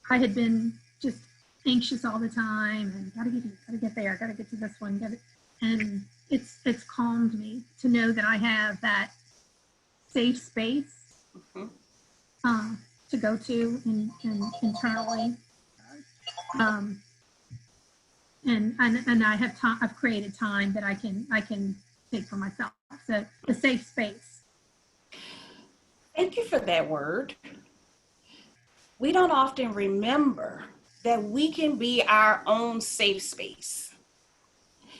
I had been just anxious all the time and gotta get there, gotta get to this one, and it's calmed me to know that I have that safe space to go to and internally, and I have time. I've created time that I can take for myself. So the safe space. Thank you for that word. We don't often remember that we can be our own safe space,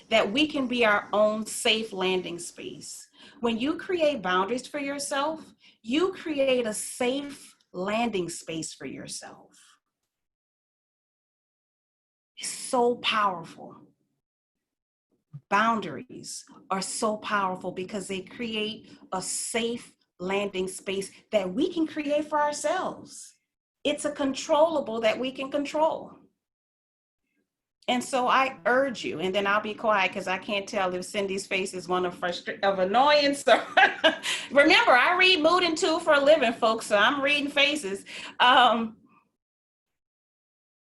that we can be our own safe landing space. When you create boundaries for yourself, you create a safe landing space for yourself. It's so powerful. Boundaries are so powerful because they create a safe landing space that we can create for ourselves. It's a controllable that we can control. And so I urge you, and then I'll be quiet because I can't tell if Cindy's face is one of annoyance. Or remember, I read Mood and Two for a living, folks, so I'm reading faces.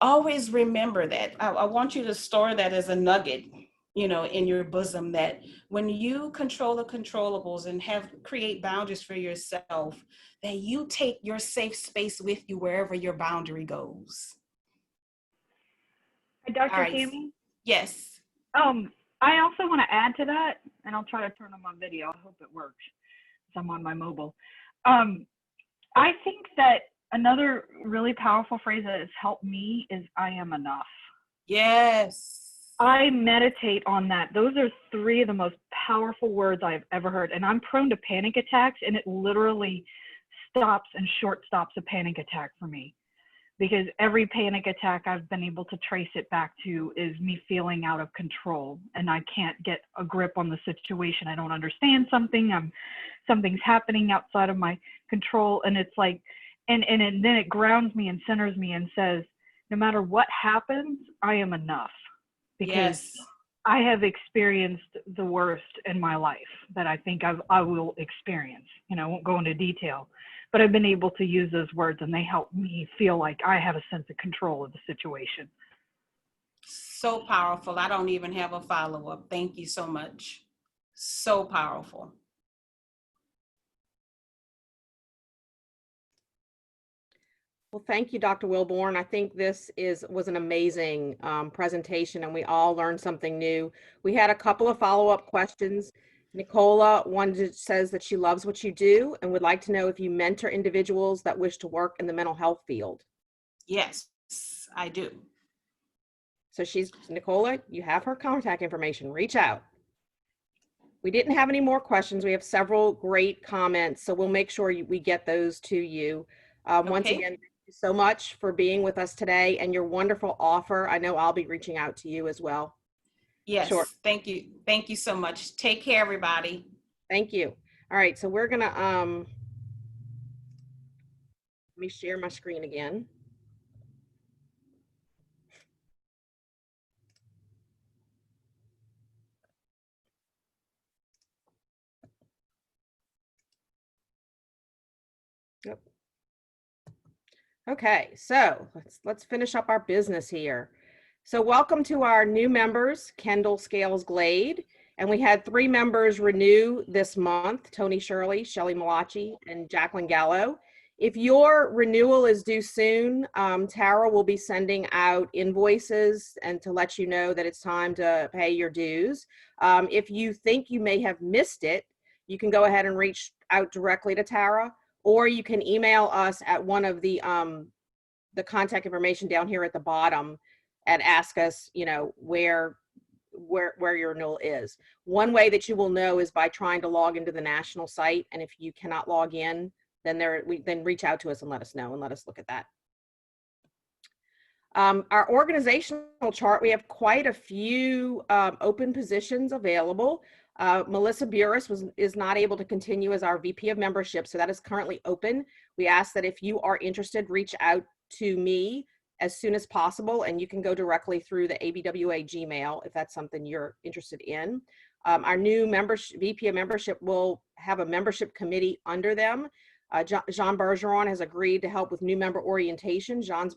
Always remember that. I want you to store that as a nugget, in your bosom, that when you control the controllables and create boundaries for yourself, that you take your safe space with you wherever your boundary goes. Dr. Right. Tammy? Yes. I also want to add to that, and I'll try to turn on my video. I hope it works, because I'm on my mobile. I think that another really powerful phrase that has helped me is I am enough. Yes. I meditate on that. Those are three of the most powerful words I've ever heard. And I'm prone to panic attacks, and it literally stops and short stops a panic attack for me. Because every panic attack I've been able to trace it back to is me feeling out of control, and I can't get a grip on the situation. I don't understand something. Something's happening outside of my control, and it's like, and then it grounds me and centers me and says, no matter what happens, I am enough. Because yes. I have experienced the worst in my life that I think I will experience. I won't go into detail, but I've been able to use those words, and they help me feel like I have a sense of control of the situation. So powerful. I don't even have a follow-up. Thank you so much. So powerful. Well, thank you, Dr. Wilborn. I think this was an amazing presentation, and we all learned something new. We had a couple of follow-up questions. Nicola says that she loves what you do and would like to know if you mentor individuals that wish to work in the mental health field. Yes, I do. So Nicola, you have her contact information. Reach out. We didn't have any more questions. We have several great comments, so we'll make sure we get those to you. Once Okay. again, thank you so much for being with us today and your wonderful offer. I know I'll be reaching out to you as well. Yes, Sure. thank you. Thank you so much. Take care, everybody. Thank you. All right, so we're gonna, let me share my screen again. Yep. Okay, so let's finish up our business here. So welcome to our new members, Kendall Scales Glade. And we had 3 members renew this month, Tony Shirley, Shelly Malachi, and Jacqueline Gallo. If your renewal is due soon, Tara will be sending out invoices and to let you know that it's time to pay your dues. If you think you may have missed it, you can go ahead and reach out directly to Tara, or you can email us at one of the contact information down here at the bottom and ask us, you know, where your renewal is. One way that you will know is by trying to log into the national site. And if you cannot log in, then then reach out to us and let us know and let us look at that. Our organizational chart, we have quite a few open positions available. Melissa Burris is not able to continue as our VP of membership, so that is currently open. We ask that if you are interested, reach out to me as soon as possible, and you can go directly through the ABWA Gmail if that's something you're interested in. Our new VP of membership will have a membership committee under them. Jean Bergeron has agreed to help with new member orientation. Jean's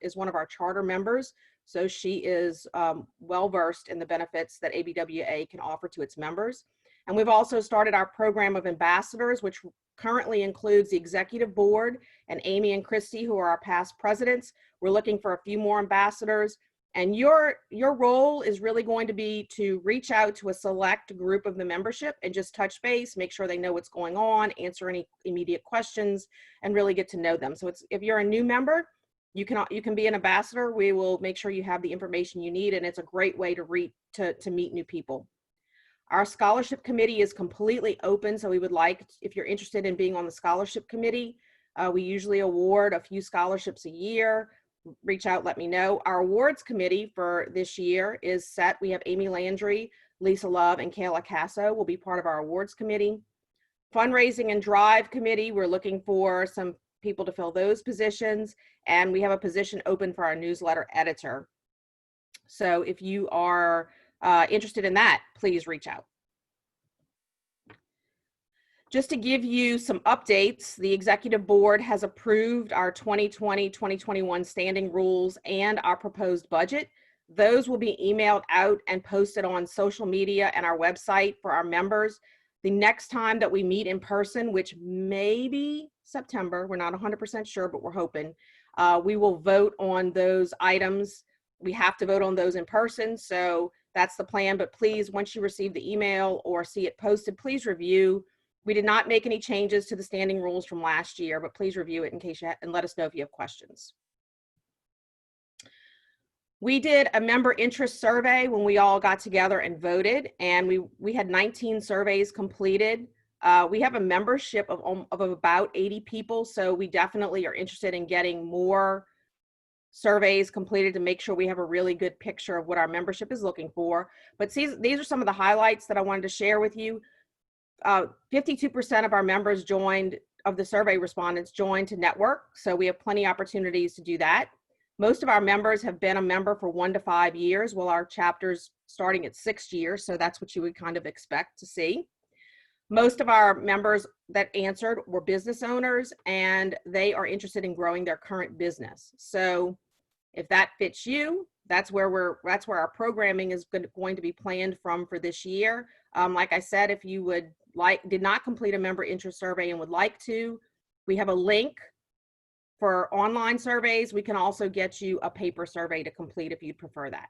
is one of our charter members, so she is well-versed in the benefits that ABWA can offer to its members. And we've also started our program of ambassadors, which currently includes the executive board and Amy and Christy, who are our past presidents. We're looking for a few more ambassadors. And your role is really going to be to reach out to a select group of the membership and just touch base, make sure they know what's going on, answer any immediate questions, and really get to know them. So if you're a new member, you can be an ambassador. We will make sure you have the information you need, and it's a great way to meet new people. Our scholarship committee is completely open, so we would like, if you're interested in being on the scholarship committee, we usually award a few scholarships a year. Reach out, let me know. Our awards committee for this year is set. We have Amy Landry, Lisa Love, and Kayla Casso will be part of our awards committee. Fundraising and drive committee, we're looking for some people to fill those positions, and we have a position open for our newsletter editor. So if you are interested in that, please reach out. Just to give you some updates, the executive board has approved our 2020-2021 standing rules and our proposed budget. Those will be emailed out and posted on social media and our website for our members. The next time that we meet in person, which may be September, we're not 100% sure, but we're hoping, we will vote on those items. We have to vote on those in person, so that's the plan. But please, once you receive the email or see it posted, please review. We did not make any changes to the standing rules from last year, but please review it in case and let us know if you have questions. We did a member interest survey when we all got together and voted, and we had 19 surveys completed. We have a membership of about 80 people, so we definitely are interested in getting more surveys completed to make sure we have a really good picture of what our membership is looking for. But see, these are some of the highlights that I wanted to share with you. 52% of our members of the survey respondents joined to network, so we have plenty of opportunities to do that. Most of our members have been a member for 1 to 5 years, while our chapter's starting at 6 years, so that's what you would kind of expect to see. Most of our members that answered were business owners, and they are interested in growing their current business. So if that fits you, that's where our programming is going to be planned from for this year. Like I said, if you did not complete a member interest survey and would like to, we have a link for online surveys. We can also get you a paper survey to complete if you'd prefer that.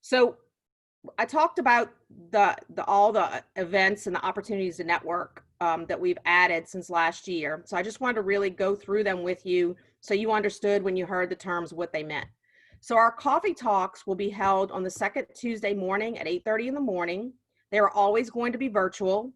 So I talked about all the events and the opportunities to network that we've added since last year. So I just wanted to really go through them with you so you understood when you heard the terms what they meant. So our coffee talks will be held on the second Tuesday morning at 8:30 in the morning. They are always going to be virtual.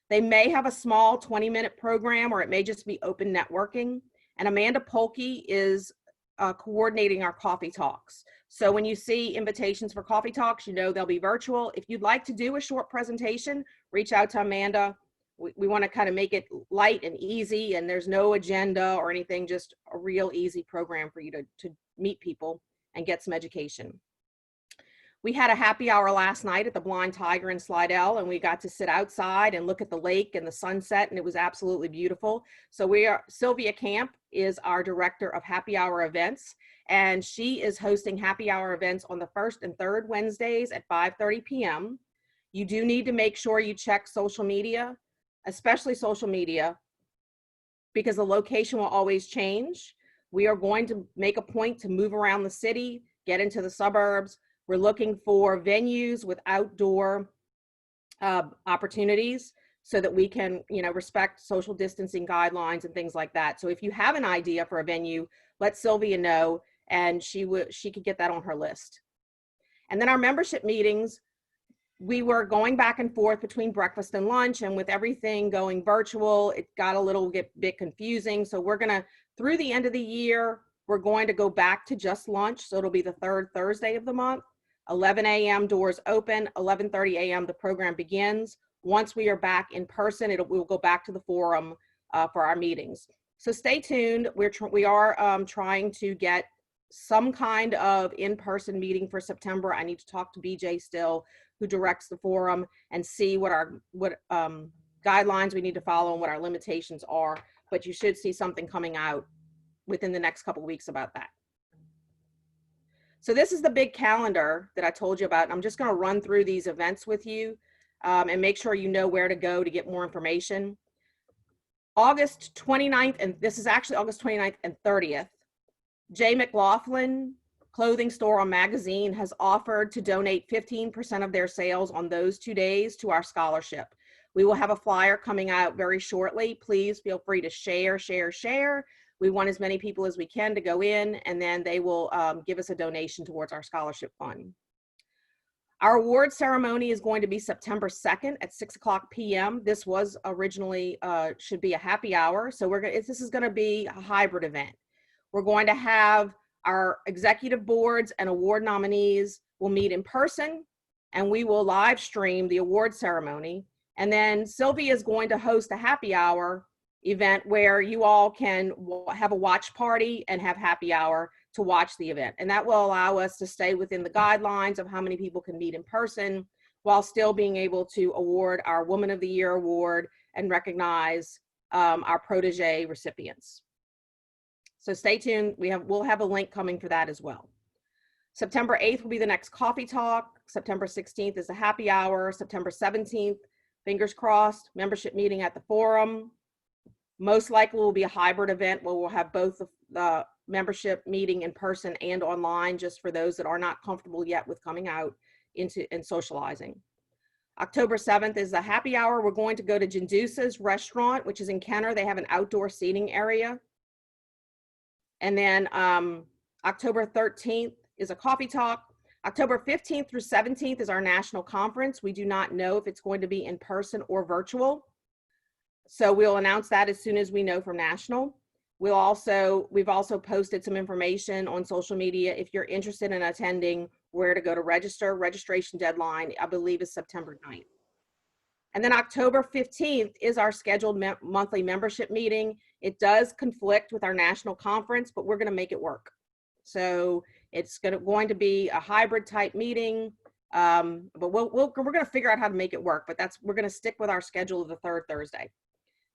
They may have a small 20-minute program, or it may just be open networking. And Amanda Polke is coordinating our coffee talks. So when you see invitations for coffee talks, you know they'll be virtual. If you'd like to do a short presentation, reach out to Amanda. We want to kind of make it light and easy, and there's no agenda or anything, just a real easy program for you to meet people and get some education. We had a happy hour last night at the Blind Tiger in Slidell, and we got to sit outside and look at the lake and the sunset, and it was absolutely beautiful. So Sylvia Camp is our director of happy hour events, and she is hosting happy hour events on the first and third Wednesdays at 5:30 p.m. You do need to make sure you check social media, especially social media, because the location will always change. We are going to make a point to move around the city, get into the suburbs. We're looking for venues with outdoor opportunities so that we can, respect social distancing guidelines and things like that. So if you have an idea for a venue, let Sylvia know, and she could get that on her list. And then our membership meetings, we were going back and forth between breakfast and lunch, and with everything going virtual, it got a bit confusing. So we're gonna, through the end of the year, we're going to go back to just lunch. So it'll be the third Thursday of the month. 11 a.m. doors open, 11:30 a.m. the program begins. Once we are back in person, we'll go back to the forum for our meetings. So stay tuned. We are trying to get some kind of in-person meeting for September. I need to talk to BJ still, who directs the forum, and see what guidelines we need to follow and what our limitations are. But you should see something coming out within the next couple of weeks about that. So this is the big calendar that I told you about. And I'm just going to run through these events with you and make sure you know where to go to get more information. August 29th, and this is actually August 29th and 30th, J. McLaughlin Clothing Store on Magazine has offered to donate 15% of their sales on those 2 days to our scholarship. We will have a flyer coming out very shortly. Please feel free to share. We want as many people as we can to go in, and then they will give us a donation towards our scholarship fund. Our award ceremony is going to be September 2nd at 6:00 p.m. This was originally, should be a happy hour. So this is gonna be a hybrid event. We're going to have our executive boards and award nominees will meet in person, and we will live stream the award ceremony. And then Sylvia is going to host a happy hour event where you all can have a watch party and have happy hour to watch the event. And that will allow us to stay within the guidelines of how many people can meet in person while still being able to award our Woman of the Year award and recognize our protege recipients. So stay tuned. We'll have a link coming for that as well. September 8th will be the next coffee talk. September 16th is a happy hour. September 17th, fingers crossed, membership meeting at the forum. Most likely will be a hybrid event where we'll have both the membership meeting in person and online, just for those that are not comfortable yet with coming out and socializing. October 7th is a happy hour. We're going to go to Jindusa's restaurant, which is in Kenner. They have an outdoor seating area. And then October 13th is a coffee talk. October 15th through 17th is our national conference. We do not know if it's going to be in person or virtual. So we'll announce that as soon as we know from national. We've also posted some information on social media. If you're interested in attending, where to go to register. Registration deadline, I believe, is September 9th. And then October 15th is our scheduled monthly membership meeting. It does conflict with our national conference, but we're going to make it work. So it's going to be a hybrid type meeting, but we're going to figure out how to make it work. But we're going to stick with our schedule of the third Thursday.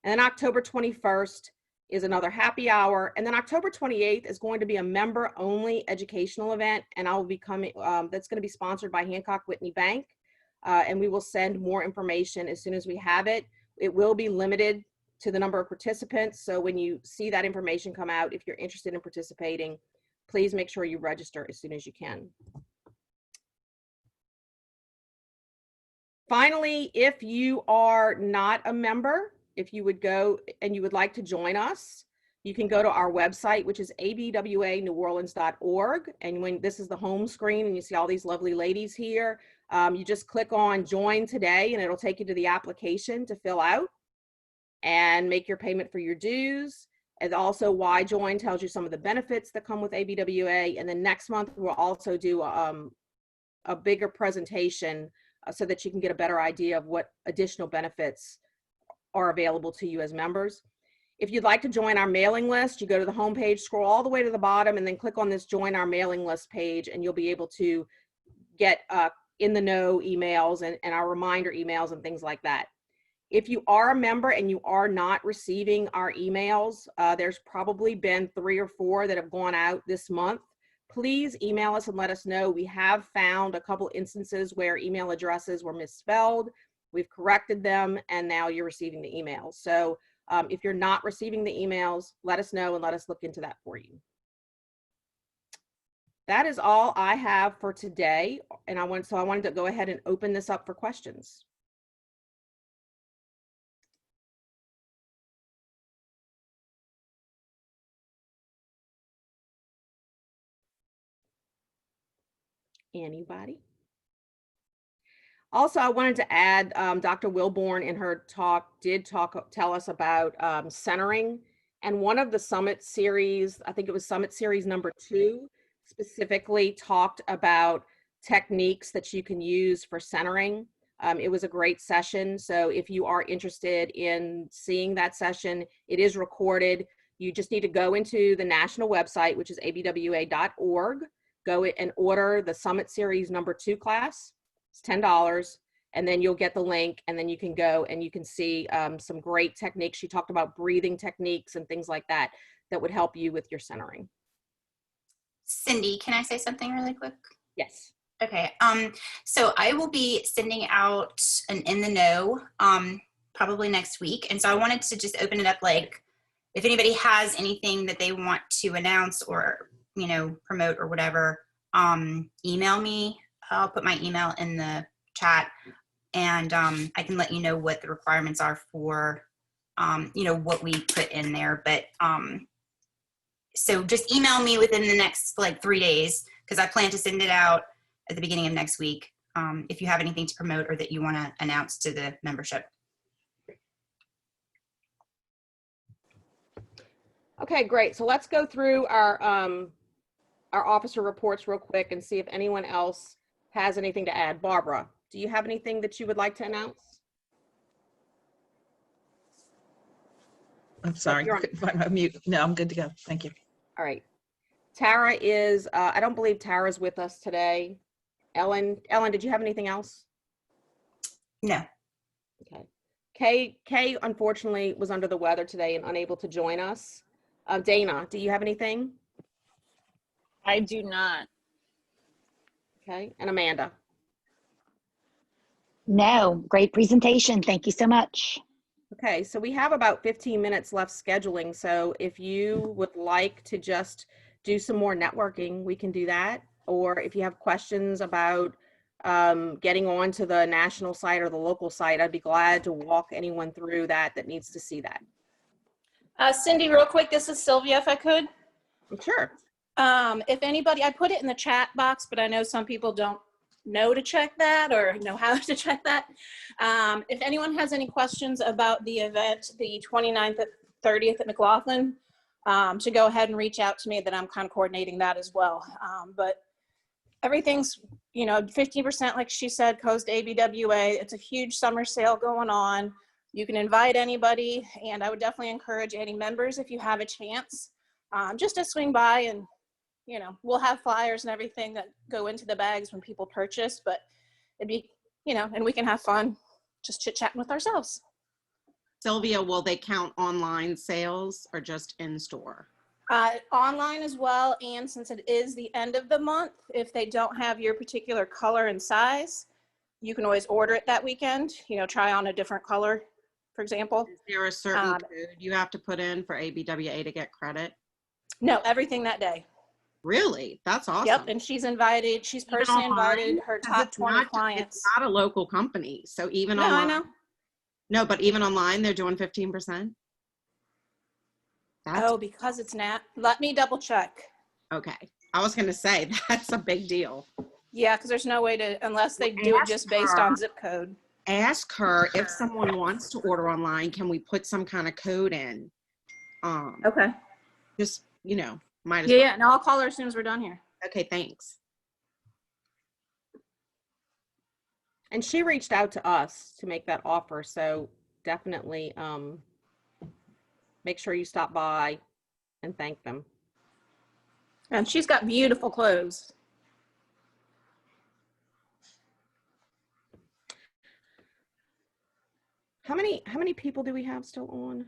And then October 21st is another happy hour. And then October 28th is going to be a member-only educational event, and I will be coming. That's going to be sponsored by Hancock Whitney Bank, and we will send more information as soon as we have it. It will be limited to the number of participants, so when you see that information come out, if you're interested in participating, please make sure you register as soon as you can. Finally, if you are not a member, if you would go and you would like to join us, you can go to our website, which is abwaneworleans.org. And when this is the home screen and you see all these lovely ladies here, you just click on join today and it'll take you to the application to fill out and make your payment for your dues. And also why join tells you some of the benefits that come with ABWA. And then next month, we'll also do a bigger presentation so that you can get a better idea of what additional benefits are available to you as members. If you'd like to join our mailing list, you go to the homepage, scroll all the way to the bottom, and then click on this join our mailing list page, and you'll be able to get in the know emails and our reminder emails and things like that. If you are a member and you are not receiving our emails, there's probably been 3 or 4 that have gone out this month. Please email us and let us know. We have found a couple instances where email addresses were misspelled. We've corrected them, and now you're receiving the emails. So if you're not receiving the emails, let us know and let us look into that for you. That is all I have for today. And I wanted to go ahead and open this up for questions. Anybody? Also, I wanted to add, Dr. Wilborn in her talk did tell us about centering, and one of the summit series, I think it was summit series number 2, specifically talked about techniques that you can use for centering. It was a great session, so if you are interested in seeing that session, it is recorded. You just need to go into the national website, which is abwa.org, go and order the summit series number 2 class. It's $10, and then you'll get the link, and then you can go and you can see some great techniques. She talked about breathing techniques and things like that that would help you with your centering. Cindy, can I say something really quick? Yes. Okay. So I will be sending out an in the know probably next week, and so I wanted to just open it up, like if anybody has anything that they want to announce or promote or whatever, email me. I'll put my email in the chat, and I can let you know what the requirements are for, what we put in there. But so just email me within the next 3 days, because I plan to send it out at the beginning of next week. If you have anything to promote or that you want to announce to the membership. Okay, great. So let's go through our officer reports real quick and see if anyone else has anything to add. Barbara, do you have anything that you would like to announce? I'm sorry, I couldn't find my mute. No, I'm good to go. Thank you. All right. Tara is, I don't believe Tara's with us today. Ellen, did you have anything else? No. Okay. Kay unfortunately was under the weather today and unable to join us. Dana, do you have anything? I do not. Okay, and Amanda? No, great presentation. Thank you so much. Okay, so we have about 15 minutes left scheduling. So if you would like to just do some more networking, we can do that. Or if you have questions about getting onto the national site or the local site, I'd be glad to walk anyone through that needs to see that. Cindy, real quick, this is Sylvia, if I could. Sure. If anybody, I put it in the chat box, but I know some people don't know to check that or know how to check that. If anyone has any questions about the event, the 29th and 30th at McLaughlin, to go ahead and reach out to me, that I'm kind of coordinating that as well. But everything's, 15%, like she said, goes to ABWA. It's a huge summer sale going on. You can invite anybody, and I would definitely encourage any members, if you have a chance, just to swing by, and we'll have flyers and everything that go into the bags when people purchase, but it'd be, and we can have fun just chit-chatting with ourselves. Sylvia, will they count online sales or just in store? Online as well, and since it is the end of the month, if they don't have your particular color and size, you can always order it that weekend, try on a different color, for example. Is there a certain code you have to put in for ABWA to get credit? No, everything that day. Really? That's awesome. Yep, and she's invited, she's Even personally online? invited her 'Cause top it's 20 not- clients. It's not a local company, so even No, I online. know. No, but even online, they're doing 15%. That's Oh, because it's Nat. Let me double check. okay. I was gonna say that's a big deal. Yeah, because there's no way to, unless they do it just based on zip code. Ask her if someone wants to order online, can we put some kind of code in? Okay. Just, might as Yeah, well. yeah. No, I'll call her as soon as we're done here. Okay, thanks. And she reached out to us to make that offer, so definitely make sure you stop by and thank them. And she's got beautiful clothes. How many people do we have still on?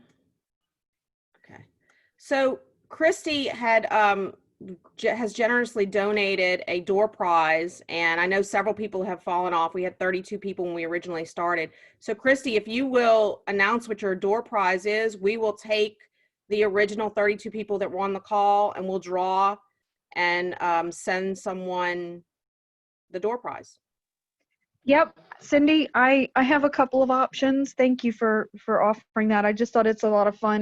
Okay. So Christy has generously donated a door prize, and I know several people have fallen off. We had 32 people when we originally started. So Christy, if you will announce what your door prize is, we will take the original 32 people that were on the call and we'll draw and send someone the door prize. Yep, Cindy, I have a couple of options. Thank you for offering that. I just thought it's a lot of fun.